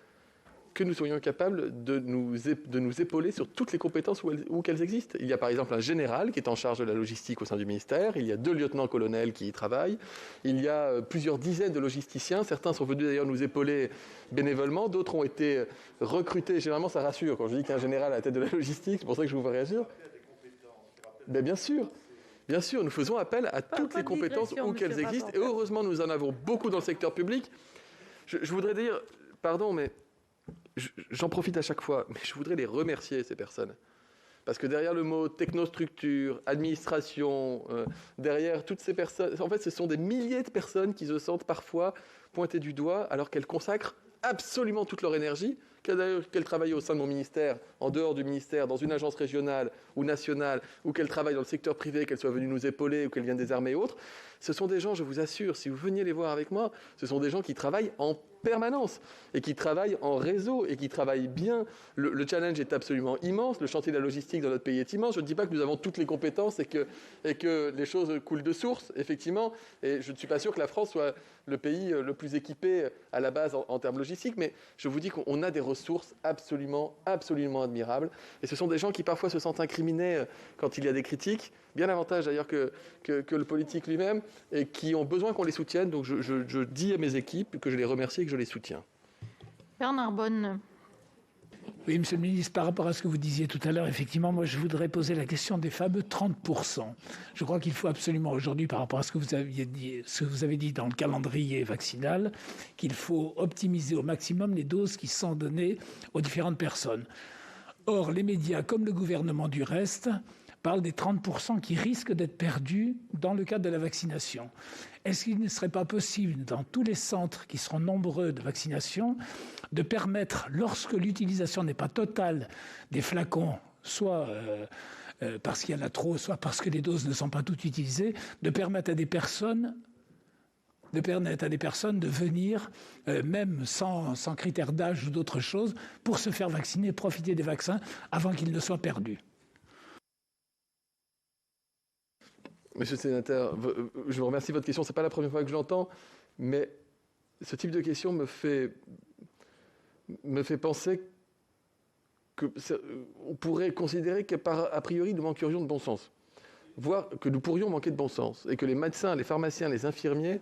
de nous épauler sur toutes les compétences où qu'elles existent. Il y a par exemple un général qui est en charge de la logistique au sein du ministère, il y a 2 lieutenants-colonels qui y travaillent, il y a plusieurs dizaines de logisticiens, certains sont venus d'ailleurs nous épauler bénévolement, d'autres ont été recrutés. Généralement, ça rassure quand je dis qu'un général à la tête de la logistique, c'est pour ça que je vous vois réagir. Mais bien sûr, nous faisons appel à toutes les compétences où qu'elles existent, et heureusement nous en avons beaucoup dans le secteur public. Je voudrais dire, pardon, mais j'en profite à chaque fois, mais je voudrais les remercier, ces personnes. Parce que derrière le mot technostructure, administration, derrière toutes ces personnes, en fait, ce sont des milliers de personnes qui se sentent parfois pointées du doigt alors qu'elles consacrent absolument toute leur énergie, qu'elles travaillent au sein de mon ministère, en dehors du ministère, dans une agence régionale ou nationale, ou qu'elles travaillent dans le secteur privé, qu'elles soient venues nous épauler ou qu'elles viennent des armées et autres. Ce sont des gens, je vous assure, si vous veniez les voir avec moi, ce sont des gens qui travaillent en permanence et qui travaillent en réseau et qui travaillent bien. Le challenge est absolument immense. Le chantier de la logistique dans notre pays est immense. Je ne dis pas que nous avons toutes les compétences et que les choses coulent de source, effectivement. Et je ne suis pas sûr que la France soit le pays le plus équipé à la base en termes logistiques, mais je vous dis qu'on a des ressources absolument admirables. Et ce sont des gens qui parfois se sentent incriminés quand il y a des critiques, bien davantage d'ailleurs que le politique lui-même, et qui ont besoin qu'on les soutienne. Donc je dis à mes équipes que je les remercie et que je les soutiens. Bernard Bonne. Oui, Monsieur le Ministre, par rapport à ce que vous disiez tout à l'heure, effectivement, moi je voudrais poser la question des fameux 30%. Je crois qu'il faut absolument aujourd'hui, par rapport à ce que vous avez dit dans le calendrier vaccinal, qu'il faut optimiser au maximum les doses qui sont données aux différentes personnes. Or, les médias, comme le gouvernement du reste, parlent des 30% qui risquent d'être perdus dans le cadre de la vaccination. Est-ce qu'il ne serait pas possible, dans tous les centres qui seront nombreux de vaccination, de permettre, lorsque l'utilisation n'est pas totale des flacons, soit parce qu'il y en a trop, soit parce que les doses ne sont pas toutes utilisées, de permettre à des personnes de venir, même sans critères d'âge ou d'autres choses, pour se faire vacciner, profiter des vaccins avant qu'ils ne soient perdus. Monsieur le sénateur, je vous remercie de votre question. Ce n'est pas la première fois que je l'entends, mais ce type de question me fait me fait penser qu'on pourrait considérer qu'a priori nous manquerions de bon sens, voire que nous pourrions manquer de bon sens, et que les médecins, les pharmaciens, les infirmiers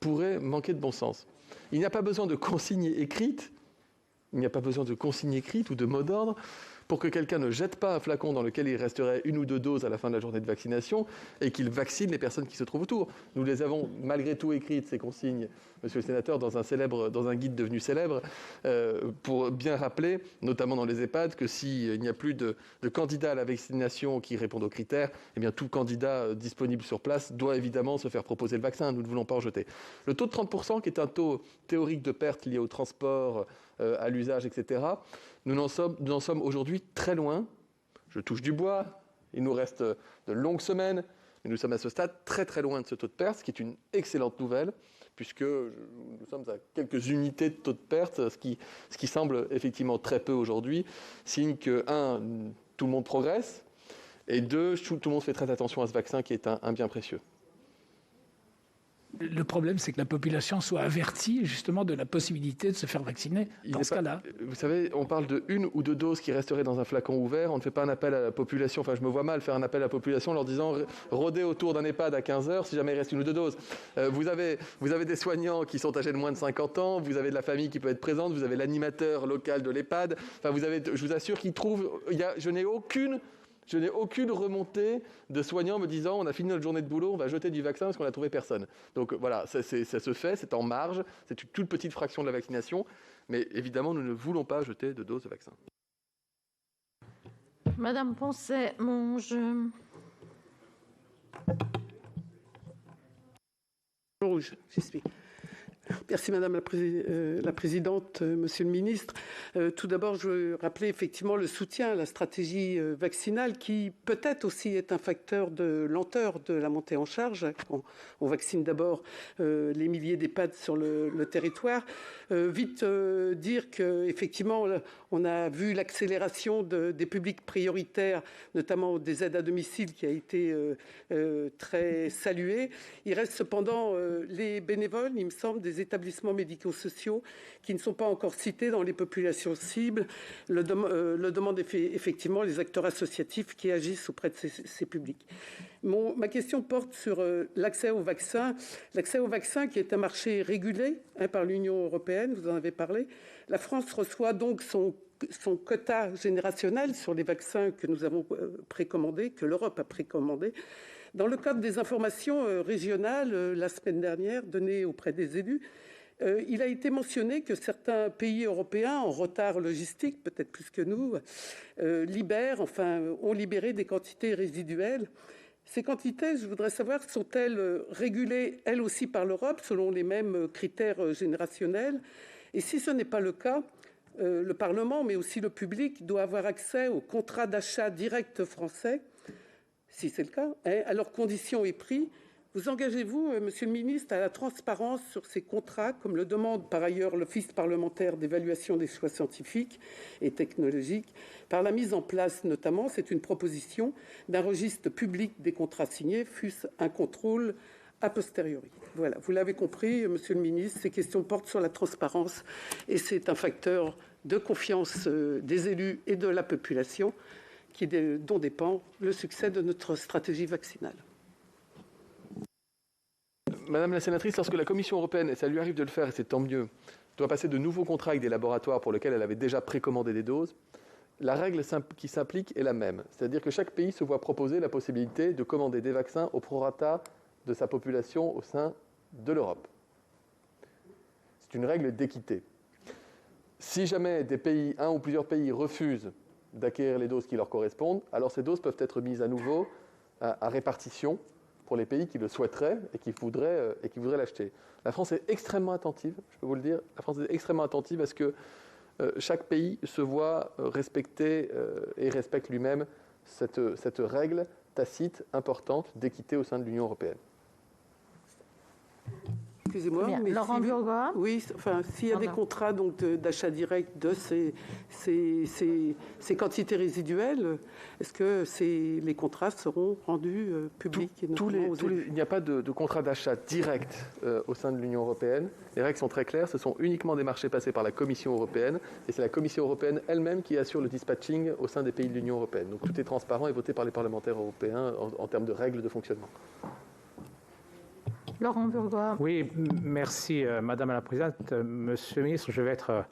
pourraient manquer de bon sens. Il n'y a pas besoin de consignes écrites, ou de mots d'ordre pour que quelqu'un ne jette pas un flacon dans lequel il resterait 1 ou 2 doses à la fin de la journée de vaccination et qu'il vaccine les personnes qui se trouvent autour. Nous les avons malgré tout écrites, ces consignes, monsieur le sénateur, dans un guide devenu célèbre, pour bien rappeler, notamment dans les EHPAD, que s'il n'y a plus de candidats à la vaccination qui répondent aux critères, eh bien tout candidat disponible sur place doit évidemment se faire proposer le vaccin. Nous ne voulons pas en jeter. Le taux de 30%, qui est un taux théorique de perte lié au transport, à l'usage, etc., nous en sommes aujourd'hui très loin. Je touche du bois, il nous reste de longues semaines, mais nous sommes à ce stade très très loin de ce taux de perte, ce qui est une excellente nouvelle, puisque nous sommes à quelques unités de taux de perte, ce qui semble effectivement très peu aujourd'hui, signe que, 1, tout le monde progresse, et 2, tout le monde fait très attention à ce vaccin qui est un bien précieux. Le problème, c'est que la population soit avertie justement de la possibilité de se faire vacciner dans ce cas-là. Vous savez, on parle de 1 ou 2 doses qui resteraient dans un flacon ouvert. On ne fait pas un appel à la population. Enfin, je me vois mal faire un appel à la population en leur disant rôdez autour d'un EHPAD à 15 heures si jamais il reste 1 ou 2 doses. Vous avez des soignants qui sont âgés de moins de 50 ans. Vous avez de la famille qui peut être présente. Vous avez l'animateur local de l'EHPAD. Enfin, je vous assure qu'ils trouvent. Je n'ai aucune remontée de soignants me disant on a fini notre journée de boulot, on va jeter du vaccin parce qu'on n'a trouvé personne. Donc voilà, ça se fait, c'est en marge, c'est une toute petite fraction de la vaccination, mais évidemment nous ne voulons pas jeter de doses de vaccin. Madame Poncet-Monge. Rouge, j'y suis. Merci Madame la Présidente, Monsieur le Ministre. Tout d'abord, je veux rappeler effectivement le soutien à la stratégie vaccinale qui peut-être aussi est un facteur de lenteur de la montée en charge. On vaccine d'abord les milliers d'EHPAD sur le territoire. Dire qu'effectivement, on a vu l'accélération des publics prioritaires, notamment des aides à domicile qui a été très saluée. Il reste cependant les bénévoles, il me semble, des établissements médico-sociaux qui ne sont pas encore cités dans les populations cibles. Le demandent effectivement les acteurs associatifs qui agissent auprès de ces publics. Ma question porte sur l'accès au vaccin. L'accès au vaccin qui est un marché régulé par l'Union européenne, vous en avez parlé. La France reçoit donc son quota générationnel sur les vaccins que nous avons précommandés, que l'Europe a précommandés. Dans le cadre des informations régionales, la semaine dernière, données auprès des élus, il a été mentionné que certains pays européens, en retard logistique, peut-être plus que nous, ont libéré des quantités résiduelles. Ces quantités, je voudrais savoir, sont-elles régulées, elles aussi, par l'Europe, selon les mêmes critères générationnels? Et si ce n'est pas le cas, le Parlement, mais aussi le public, doit avoir accès aux contrats d'achat direct français, si c'est le cas, à leurs conditions et prix. Vous engagez-vous, Monsieur le Ministre, à la transparence sur ces contrats, comme le demande par ailleurs l'Office parlementaire d'évaluation des choix scientifiques et technologiques, par la mise en place notamment, c'est une proposition, d'un registre public des contrats signés, fût-ce un contrôle a posteriori. Voilà, vous l'avez compris, Monsieur le Ministre, ces questions portent sur la transparence et c'est un facteur de confiance des élus et de la population dont dépend le succès de notre stratégie vaccinale. Madame la sénatrice, lorsque la Commission européenne, et ça lui arrive de le faire et c'est tant mieux, doit passer de nouveaux contrats avec des laboratoires pour lesquels elle avait déjà précommandé des doses, la règle qui s'applique est la même. C'est-à-dire que chaque pays se voit proposer la possibilité de commander des vaccins au prorata de sa population au sein de l'Europe. C'est une règle d'équité. Si jamais des pays, un ou plusieurs pays refusent d'acquérir les doses qui leur correspondent, alors ces doses peuvent être mises à nouveau à répartition pour les pays qui le souhaiteraient et qui voudraient l'acheter. La France est extrêmement attentive, je peux vous le dire, la France est extrêmement attentive à ce que chaque pays se voit respecter et respecte lui-même cette règle tacite, importante, d'équité au sein de l'Union européenne. Excusez-moi, mais Laurent Burgoa. Oui, enfin, s'il y a des contrats d'achat direct de ces quantités résiduelles, est-ce que les contrats seront rendus publics Il n'y a pas de contrat d'achat direct au sein de l'Union européenne. Les règles sont très claires. Ce sont uniquement des marchés passés par la Commission européenne. Et c'est la Commission européenne elle-même qui assure le dispatching au sein des pays de l'Union européenne. Donc tout est transparent et voté par les parlementaires européens en termes de règles de fonctionnement. Laurent Burgoa. Oui, merci Madame la Présidente. Monsieur le ministre, je vais être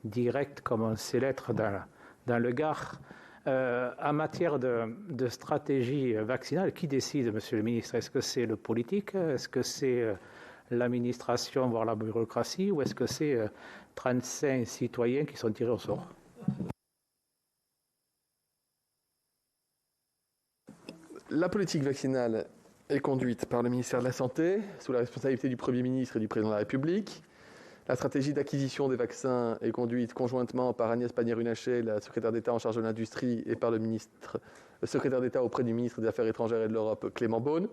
direct comme on sait l'être dans le Gard. En matière de stratégie vaccinale, qui décide, Monsieur le ministre? Est-ce que c'est le politique? Est-ce que c'est l'administration, voire la bureaucratie? Ou est-ce que c'est 35 citoyens qui sont tirés au sort? La politique vaccinale est conduite par le ministère de la Santé, sous la responsabilité du Premier ministre et du Président de la République. La stratégie d'acquisition des vaccins est conduite conjointement par Agnès Pannier-Runacher, la secrétaire d'État en charge de l'industrie, et par le secrétaire d'État auprès du ministre des Affaires étrangères et de l'Europe, Clément Beaune.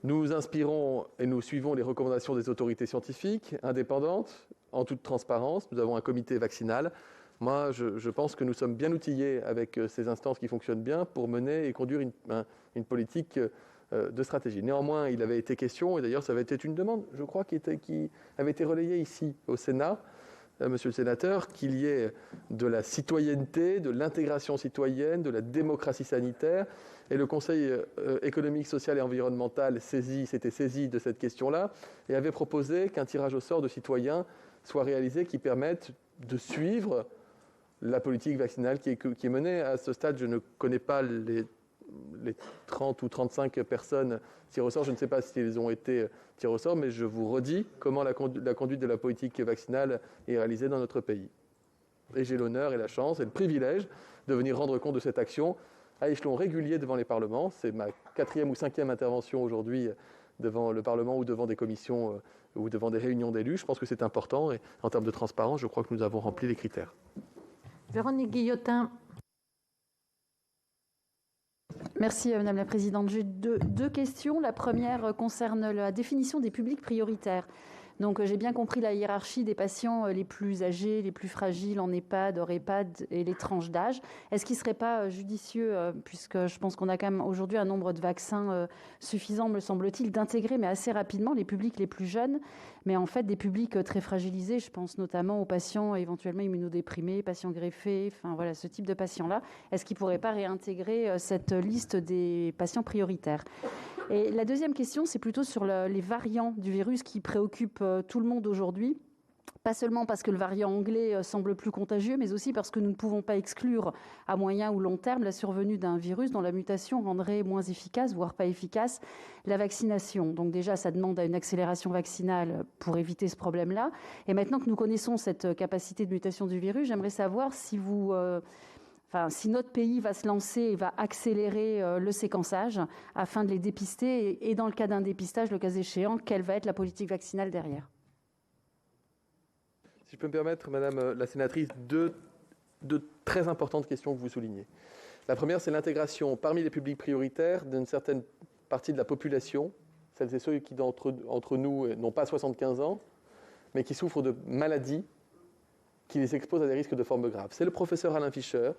Nous inspirons et nous suivons les recommandations des autorités scientifiques indépendantes, en toute transparence. Nous avons un comité vaccinal. Moi, je pense que nous sommes bien outillés avec ces instances qui fonctionnent bien pour mener et conduire une politique de stratégie. Néanmoins, il avait été question, et d'ailleurs ça avait été une demande, je crois, qui avait été relayée ici au Sénat, monsieur le sénateur, qu'il y ait de la citoyenneté, de l'intégration citoyenne, de la démocratie sanitaire. Et le Conseil économique, social et environnemental s'était saisi de cette question-là et avait proposé qu'un tirage au sort de citoyens soit réalisé qui permette de suivre la politique vaccinale qui est menée. À ce stade, je ne connais pas les 30 ou 35 personnes tirées au sort. Je ne sais pas si elles ont été tirées au sort, mais je vous redis comment la conduite de la politique vaccinale est réalisée dans notre pays. Et j'ai l'honneur et la chance et le privilège de venir rendre compte de cette action à échelon régulier devant les parlements. C'est ma 4e ou 5e intervention aujourd'hui devant le Parlement ou devant des commissions ou devant des réunions d'élus. Je pense que c'est important et en termes de transparence, je crois que nous avons rempli les critères. Véronique Guillotin. Merci Madame la Présidente. J'ai deux questions. La première concerne la définition des publics prioritaires. Donc j'ai bien compris la hiérarchie des patients les plus âgés, les plus fragiles en EHPAD, hors EHPAD et les tranches d'âge. Est-ce qu'il ne serait pas judicieux, puisque je pense qu'on a quand même aujourd'hui un nombre de vaccins suffisant, me semble-t-il, d'intégrer, mais assez rapidement, les publics les plus jeunes, mais en fait des publics très fragilisés, je pense notamment aux patients éventuellement immunodéprimés, patients greffés, enfin voilà, ce type de patients-là. Est-ce qu'ils ne pourraient pas réintégrer cette liste des patients prioritaires ? Et la deuxième question, c'est plutôt sur les variants du virus qui préoccupent tout le monde aujourd'hui. Pas seulement parce que le variant anglais semble plus contagieux, mais aussi parce que nous ne pouvons pas exclure à moyen ou long terme la survenue d'un virus dont la mutation rendrait moins efficace, voire pas efficace, la vaccination. Donc déjà, ça demande à une accélération vaccinale pour éviter ce problème-là. Et maintenant que nous connaissons cette capacité de mutation du virus, j'aimerais savoir si si notre pays va se lancer et va accélérer le séquençage afin de les dépister et dans le cas d'un dépistage, le cas échéant, quelle va être la politique vaccinale derrière ? Si je peux me permettre, Madame la sénatrice, deux très importantes questions que vous soulignez. La première, c'est l'intégration parmi les publics prioritaires d'une certaine partie de la population, celles et ceux qui, entre nous, n'ont pas 75 ans, mais qui souffrent de maladies qui les exposent à des risques de formes graves. C'est le professeur Alain Fischer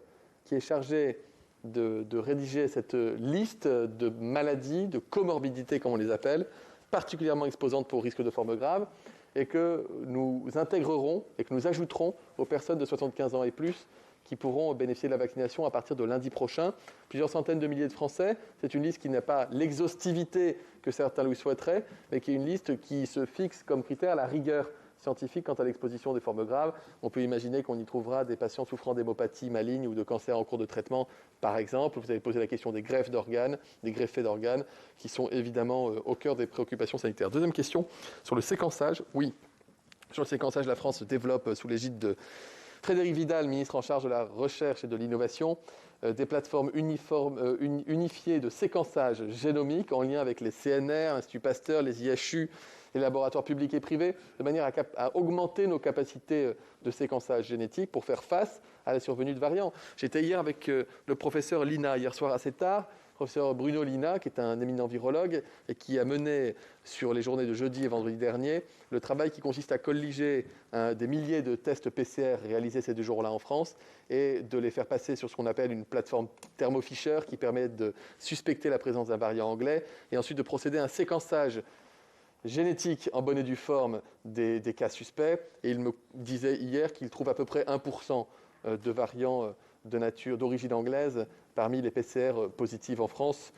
qui est chargé de rédiger cette liste de maladies, de comorbidités, comme on les appelle, particulièrement exposantes pour risques de formes graves, et que nous intégrerons et que nous ajouterons aux personnes de 75 ans et plus qui pourront bénéficier de la vaccination à partir de lundi prochain. Plusieurs centaines de milliers de Français. C'est une liste qui n'a pas l'exhaustivité que certains le souhaiteraient, mais qui est une liste qui se fixe comme critère la rigueur scientifique quant à l'exposition des formes graves. On peut imaginer qu'on y trouvera des patients souffrant d'hémopathie maligne ou de cancer en cours de traitement, par exemple. Vous avez posé la question des greffes d'organes, des greffés d'organes, qui sont évidemment au cœur des préoccupations sanitaires. Deuxième question, sur le séquençage. Oui, sur le séquençage, la France se développe sous l'égide de Frédérique Vidal, ministre en charge de la recherche et de l'innovation, des plateformes unifiées de séquençage génomique en lien avec les CNR, l'Institut Pasteur, les IHU, les laboratoires publics et privés, de manière à augmenter nos capacités de séquençage génétique pour faire face à la survenue de variants. J'étais hier avec le professeur Lina, hier soir assez tard, professeur Bruno Lina, qui est un éminent virologue et qui a mené sur les journées de jeudi et vendredi dernier le travail qui consiste à colliger des milliers de tests PCR réalisés ces 2 jours-là en France et de les faire passer sur ce qu'on appelle une plateforme Thermo Fisher qui permet de suspecter la présence d'un variant anglais et ensuite de procéder à un séquençage génétique en bonne et due forme des cas suspects. Et il me disait hier qu'il trouve à peu près 1% de variants d'origine anglaise parmi les PCR positives en France,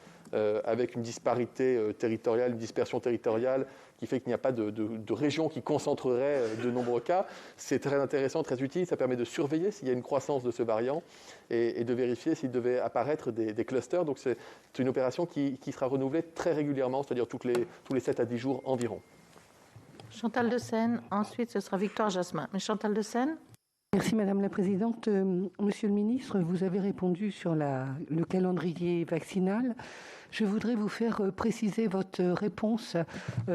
avec une disparité territoriale, une dispersion territoriale qui fait qu'il n'y a pas de région qui concentrerait de nombreux cas. C'est très intéressant, très utile. Ça permet de surveiller s'il y a une croissance de ce variant et de vérifier s'il devait apparaître des clusters. Donc c'est une opération qui sera renouvelée très régulièrement, c'est-à-dire tous les 7 à 10 jours environ. Chantal de Seine, ensuite ce sera Victoire Jasmin. Mais Chantal de Seine. Merci Madame la Présidente. Monsieur le Ministre, vous avez répondu sur le calendrier vaccinal. Je voudrais vous faire préciser votre réponse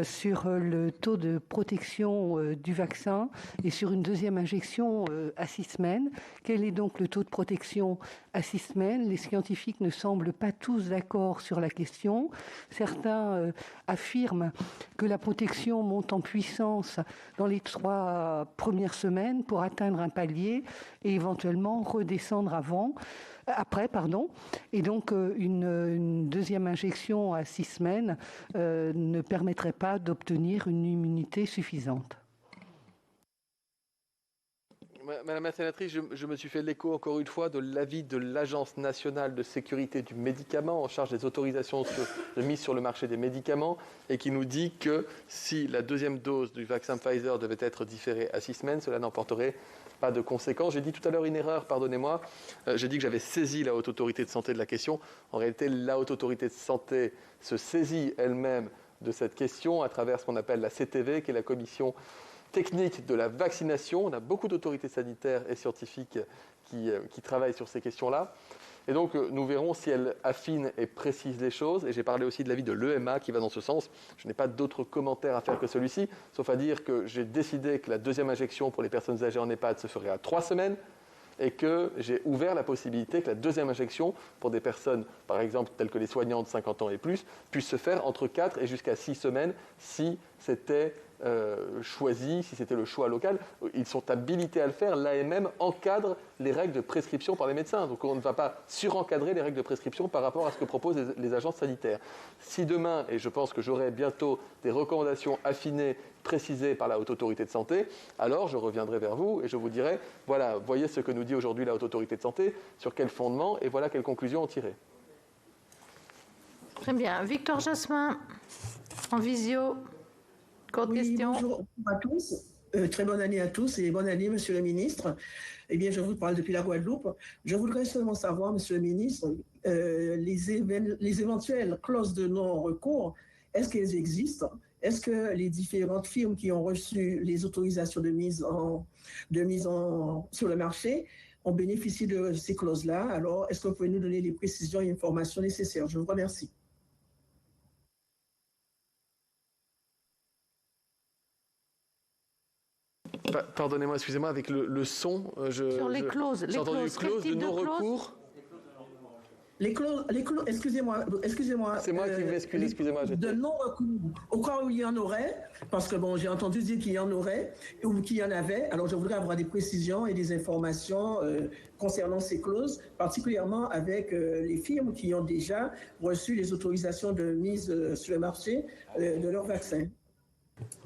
sur le taux de protection du vaccin et sur une deuxième injection à 6 semaines. Quel est donc le taux de protection à 6 semaines? Les scientifiques ne semblent pas tous d'accord sur la question. Certains affirment que la protection monte en puissance dans les 3 premières semaines pour atteindre un palier et éventuellement redescendre après. Et donc, une deuxième injection à 6 semaines ne permettrait pas d'obtenir une immunité suffisante. Madame la sénatrice, je me suis fait l'écho encore une fois de l'avis de l'Agence nationale de sécurité du médicament en charge des autorisations de mise sur le marché des médicaments et qui nous dit que si la deuxième dose du vaccin Pfizer devait être différée à 6 semaines, cela n'emporterait pas de conséquences. J'ai dit tout à l'heure une erreur, pardonnez-moi. J'ai dit que j'avais saisi la Haute Autorité de Santé de la question. En réalité, la Haute Autorité de Santé se saisit elle-même de cette question à travers ce qu'on appelle la CTV, qui est la commission technique de la vaccination. On a beaucoup d'autorités sanitaires et scientifiques qui travaillent sur ces questions-là. Et donc, nous verrons si elle affine et précise les choses. Et j'ai parlé aussi de l'avis de l'EMA qui va dans ce sens. Je n'ai pas d'autres commentaires à faire que celui-ci, sauf à dire que j'ai décidé que la deuxième injection pour les personnes âgées en EHPAD se ferait à 3 semaines et que j'ai ouvert la possibilité que la deuxième injection pour des personnes, par exemple, telles que les soignants de 50 ans et plus, puisse se faire entre 4 et jusqu'à 6 semaines si c'était choisi, si c'était le choix local. Ils sont habilités à le faire. L'AMM encadre les règles de prescription par les médecins. Donc on ne va pas surencadrer les règles de prescription par rapport à ce que proposent les agences sanitaires. Si demain, et je pense que j'aurai bientôt des recommandations affinées, précisées par la Haute Autorité de Santé, alors je reviendrai vers vous et je vous dirai, voilà, voyez ce que nous dit aujourd'hui la Haute Autorité de Santé, sur quel fondement, et voilà quelles conclusions en tirer. Très bien. Victoire Jasmin, en visio. Question. Bonjour à tous. Très bonne année à tous et bonne année, Monsieur le Ministre. Eh bien, je vous parle depuis la Guadeloupe. Je voudrais seulement savoir, Monsieur le Ministre, les éventuelles clauses de non-recours, est-ce qu'elles existent? Est-ce que les différentes firmes qui ont reçu les autorisations de mise sur le marché ont bénéficié de ces clauses-là? Alors, est-ce que vous pouvez nous donner les précisions et informations nécessaires? Je vous remercie. Pardonnez-moi, excusez-moi, avec le son, sur les clauses, j'ai entendu clause de non-recours. Les clauses, excusez-moi. C'est moi qui m'excuse, excusez-moi. De non-recours, au cas où il y en aurait, parce que bon, j'ai entendu dire qu'il y en aurait, ou qu'il y en avait, alors je voudrais avoir des précisions et des informations concernant ces clauses, particulièrement avec les firmes qui ont déjà reçu les autorisations de mise sur le marché de leurs vaccins.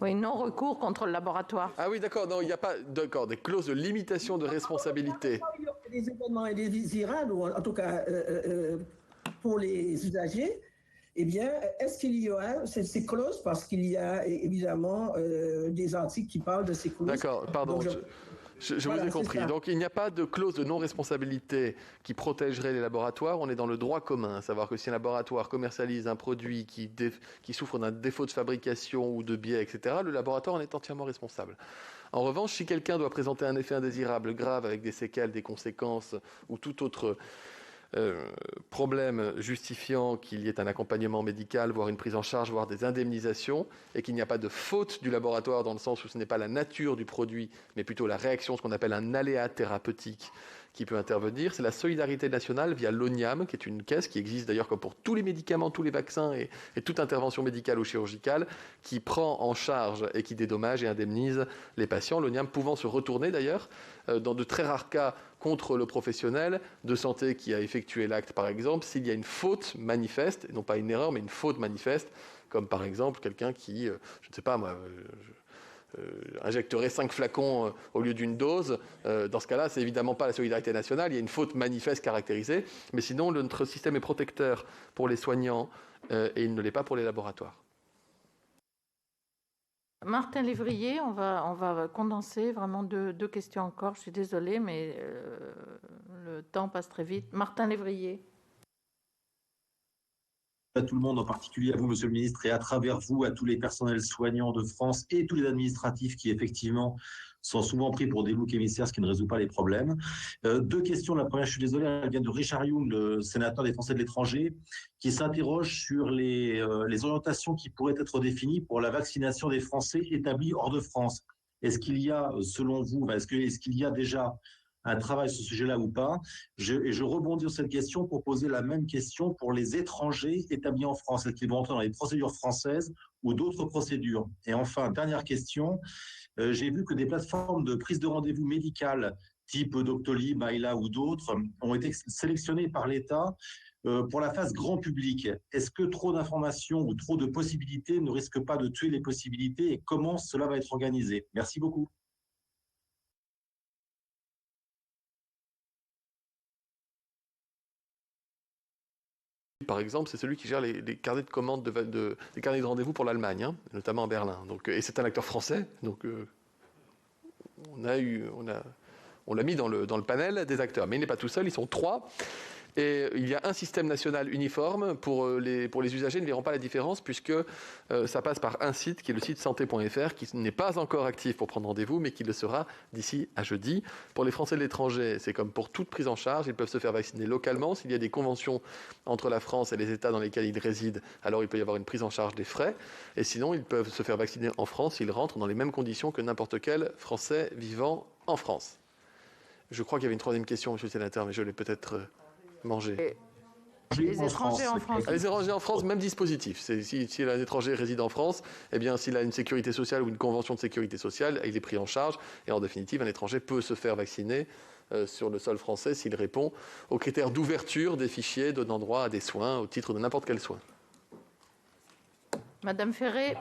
Oui, non-recours contre le laboratoire. Ah oui, d'accord, non, il n'y a pas des clauses de limitation de responsabilité. Il y a des événements indésirables, ou en tout cas pour les usagers, eh bien, est-ce qu'il y aura ces clauses? Parce qu'il y a évidemment des articles qui parlent de ces clauses. D'accord, pardon. Donc, je vous ai compris. Donc, il n'y a pas de clause de non-responsabilité qui protégerait les laboratoires. On est dans le droit commun, à savoir que si un laboratoire commercialise un produit qui souffre d'un défaut de fabrication ou de biais, etc., le laboratoire en est entièrement responsable. En revanche, si quelqu'un doit présenter un effet indésirable grave avec des séquelles, des conséquences ou tout autre problème justifiant qu'il y ait un accompagnement médical, voire une prise en charge, voire des indemnisations, et qu'il n'y a pas de faute du laboratoire dans le sens où ce n'est pas la nature du produit, mais plutôt la réaction, ce qu'on appelle un aléa thérapeutique qui peut intervenir. C'est la solidarité nationale via l'ONIAM, qui est une caisse qui existe d'ailleurs comme pour tous les médicaments, tous les vaccins et toute intervention médicale ou chirurgicale, qui prend en charge et qui dédommage et indemnise les patients. L'ONIAM pouvant se retourner d'ailleurs, dans de très rares cas, contre le professionnel de santé qui a effectué l'acte, par exemple, s'il y a une faute manifeste, et non pas une erreur, mais une faute manifeste, comme par exemple quelqu'un qui, je ne sais pas moi, injecterait 5 flacons au lieu d'une dose. Dans ce cas-là, c'est évidemment pas la solidarité nationale, il y a une faute manifeste caractérisée, mais sinon notre système est protecteur pour les soignants et il ne l'est pas pour les laboratoires. Martin Lévrier, on va condenser vraiment deux questions encore. Je suis désolée, mais le temps passe très vite. Martin Lévrier. À tout le monde, en particulier à vous, Monsieur le Ministre, et à travers vous, à tous les personnels soignants de France et tous les administratifs qui, effectivement, sont souvent pris pour des loups émissaires, ce qui ne résout pas les problèmes. Deux questions. La première, je suis désolé, elle vient de Richard Young, le sénateur des Français de l'étranger, qui s'interroge sur les orientations qui pourraient être définies pour la vaccination des Français établis hors de France. Est-ce qu'il y a, selon vous, est-ce qu'il y a déjà un travail sur ce sujet-là ou pas? Je rebondis sur cette question pour poser la même question pour les étrangers établis en France. Est-ce qu'ils vont entrer dans les procédures françaises ou d'autres procédures? Et enfin, dernière question, j'ai vu que des plateformes de prise de rendez-vous médicales type Doctolib, Ayla ou d'autres ont été sélectionnées par l'État pour la phase grand public. Est-ce que trop d'informations ou trop de possibilités ne risquent pas de tuer les possibilités et comment cela va être organisé? Merci beaucoup. Par exemple, c'est celui qui gère les carnets de commandes, les carnets de rendez-vous pour l'Allemagne, hein, notamment à Berlin. Donc, et c'est un acteur français, donc on l'a mis dans le panel des acteurs. Mais il n'est pas tout seul, ils sont 3. Et il y a un système national uniforme pour les usagers, ne verront pas la différence puisque ça passe par un site qui est le site santé.fr qui n'est pas encore actif pour prendre rendez-vous mais qui le sera d'ici à jeudi. Pour les Français de l'étranger, c'est comme pour toute prise en charge, ils peuvent se faire vacciner localement. S'il y a des conventions entre la France et les États dans lesquels ils résident, alors il peut y avoir une prise en charge des frais. Et sinon, ils peuvent se faire vacciner en France s'ils rentrent dans les mêmes conditions que n'importe quel Français vivant en France. Je crois qu'il y avait une troisième question, monsieur le sénateur, mais je l'ai peut-être... manger. Les étrangers en France. Les étrangers en France, même dispositif. Si un étranger réside en France, eh bien, s'il a une sécurité sociale ou une convention de sécurité sociale, il est pris en charge. Et en définitive, un étranger peut se faire vacciner sur le sol français s'il répond aux critères d'ouverture des fichiers donnant droit à des soins au titre de n'importe quel soin. Madame Ferré,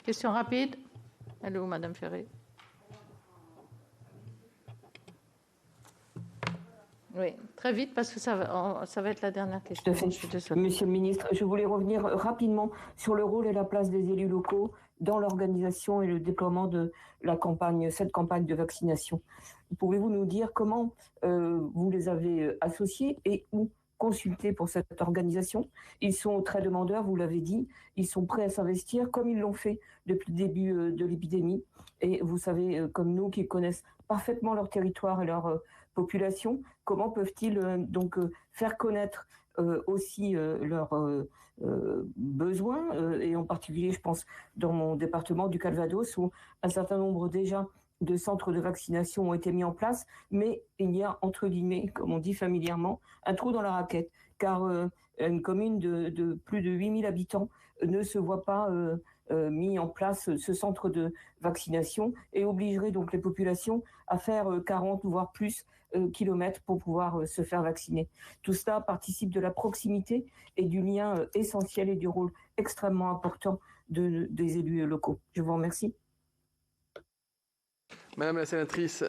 question rapide. Elle est où, Madame Ferré? Oui, très vite parce que ça va être la dernière question. Tout à fait. Monsieur le ministre, je voulais revenir rapidement sur le rôle et la place des élus locaux dans l'organisation et le déploiement de cette campagne de vaccination. Pouvez-vous nous dire comment vous les avez associés et où consultés pour cette organisation? Ils sont très demandeurs, vous l'avez dit, ils sont prêts à s'investir comme ils l'ont fait depuis le début de l'épidémie. Et vous savez, comme nous, qui connaissent parfaitement leur territoire et leur population, comment peuvent-ils donc faire connaître aussi leurs besoins, et en particulier, je pense, dans mon département du Calvados, où un certain nombre déjà de centres de vaccination ont été mis en place, mais il y a, entre guillemets, comme on dit familièrement, un trou dans la raquette, car une commune de plus de 8000 habitants ne se voit pas mis en place ce centre de vaccination et obligerait donc les populations à faire 40 voire plus kilomètres pour pouvoir se faire vacciner. Tout cela participe de la proximité et du lien essentiel et du rôle extrêmement important des élus locaux. Je vous remercie. Madame la sénatrice,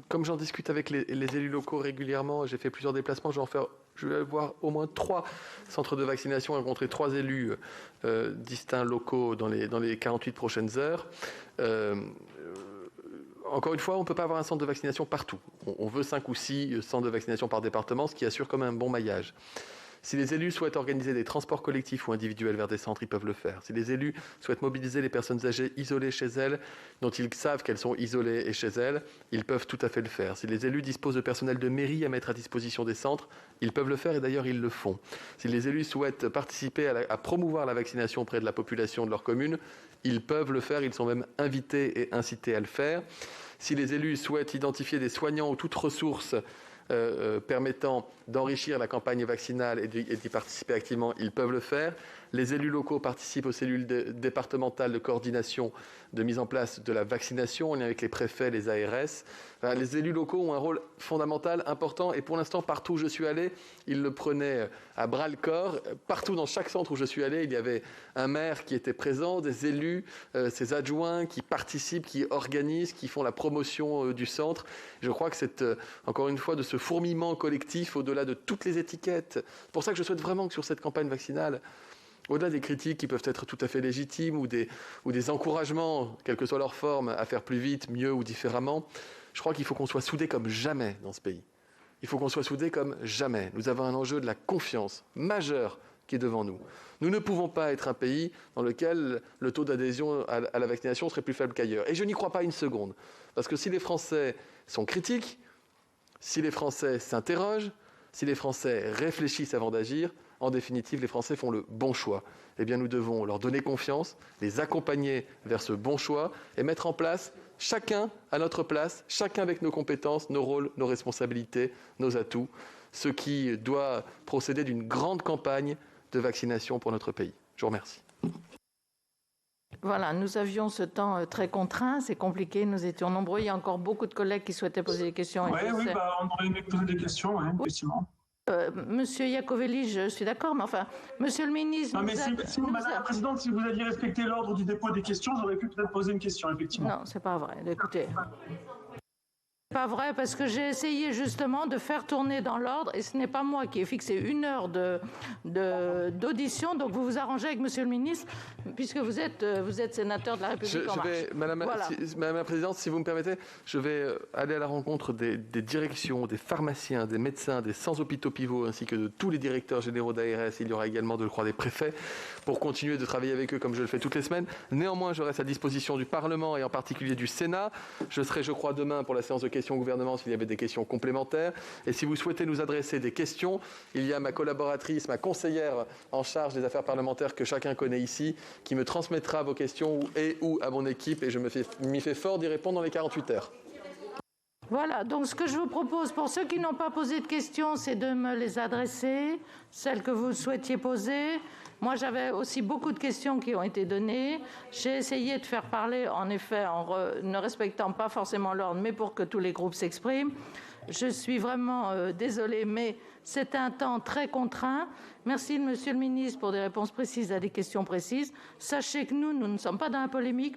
comme j'en discute avec les élus locaux régulièrement, j'ai fait plusieurs déplacements, je vais voir au moins 3 centres de vaccination, rencontrer 3 élus distincts locaux dans les 48 prochaines heures. Encore une fois, on ne peut pas avoir un centre de vaccination partout. On veut 5 ou 6 centres de vaccination par département, ce qui assure quand même un bon maillage. Si les élus souhaitent organiser des transports collectifs ou individuels vers des centres, ils peuvent le faire. Si les élus souhaitent mobiliser les personnes âgées isolées chez elles, dont ils savent qu'elles sont isolées et chez elles, ils peuvent tout à fait le faire. Si les élus disposent de personnel de mairie à mettre à disposition des centres, ils peuvent le faire et d'ailleurs ils le font. Si les élus souhaitent participer à promouvoir la vaccination auprès de la population de leur commune, ils peuvent le faire, ils sont même invités et incités à le faire. Si les élus souhaitent identifier des soignants ou toute ressource permettant d'enrichir la campagne vaccinale et d'y participer activement, ils peuvent le faire. Les élus locaux participent aux cellules départementales de coordination de mise en place de la vaccination en lien avec les préfets, les ARS. Enfin, les élus locaux ont un rôle fondamental, important, et pour l'instant, partout où je suis allé, ils le prenaient à bras-le-corps. Partout dans chaque centre où je suis allé, il y avait un maire qui était présent, des élus, ses adjoints qui participent, qui organisent, qui font la promotion du centre. Je crois que c'est, encore une fois, de ce fourmillement collectif au-delà de toutes les étiquettes. C'est pour ça que je souhaite vraiment que sur cette campagne vaccinale, au-delà des critiques qui peuvent être tout à fait légitimes ou des encouragements, quelle que soit leur forme, à faire plus vite, mieux ou différemment, je crois qu'il faut qu'on soit soudés comme jamais dans ce pays. Il faut qu'on soit soudés comme jamais. Nous avons un enjeu de la confiance majeur qui est devant nous. Nous ne pouvons pas être un pays dans lequel le taux d'adhésion à la vaccination serait plus faible qu'ailleurs. Et je n'y crois pas une seconde. Parce que si les Français sont critiques, si les Français s'interrogent, si les Français réfléchissent avant d'agir, en définitive, les Français font le bon choix. Eh bien, nous devons leur donner confiance, les accompagner vers ce bon choix et mettre en place, chacun à notre place, chacun avec nos compétences, nos rôles, nos responsabilités, nos atouts, ce qui doit procéder d'une grande campagne de vaccination pour notre pays. Je vous remercie. Voilà, nous avions ce temps très contraint, c'est compliqué, nous étions nombreux, il y a encore beaucoup de collègues qui souhaitaient poser des questions. Oui, on aurait aimé poser des questions, ouais, effectivement. Monsieur Iacovelli, je suis d'accord, mais enfin, monsieur le ministre... Non, mais Madame la Présidente, si vous aviez respecté l'ordre du dépôt des questions, j'aurais pu peut-être poser une question, effectivement. Non, c'est pas vrai. Écoutez... Pas vrai, parce que j'ai essayé justement de faire tourner dans l'ordre et ce n'est pas moi qui ai fixé 1 heure d'audition, donc vous vous arrangez avec monsieur le ministre puisque vous êtes sénateur de la République en marche. Madame la Présidente, si vous me permettez, je vais aller à la rencontre des directions, des pharmaciens, des médecins, des sans-hôpitaux pivots ainsi que de tous les directeurs généraux d'ARS. Il y aura également, je crois, des préfets pour continuer de travailler avec eux comme je le fais toutes les semaines. Néanmoins, je reste à disposition du Parlement et en particulier du Sénat. Je serai, je crois, demain pour la séance de questions au gouvernement s'il y avait des questions complémentaires. Et si vous souhaitez nous adresser des questions, il y a ma collaboratrice, ma conseillère en charge des affaires parlementaires que chacun connaît ici, qui me transmettra vos questions ou à mon équipe et je m'y fais fort d'y répondre dans les 48 heures. Voilà, donc ce que je vous propose, pour ceux qui n'ont pas posé de questions, c'est de me les adresser, celles que vous souhaitiez poser. Moi, j'avais aussi beaucoup de questions qui ont été données. J'ai essayé de faire parler, en effet, en ne respectant pas forcément l'ordre, mais pour que tous les groupes s'expriment. Je suis vraiment désolée, mais c'est un temps très contraint. Merci, monsieur le ministre, pour des réponses précises à des questions précises. Sachez que nous ne sommes pas dans la polémique.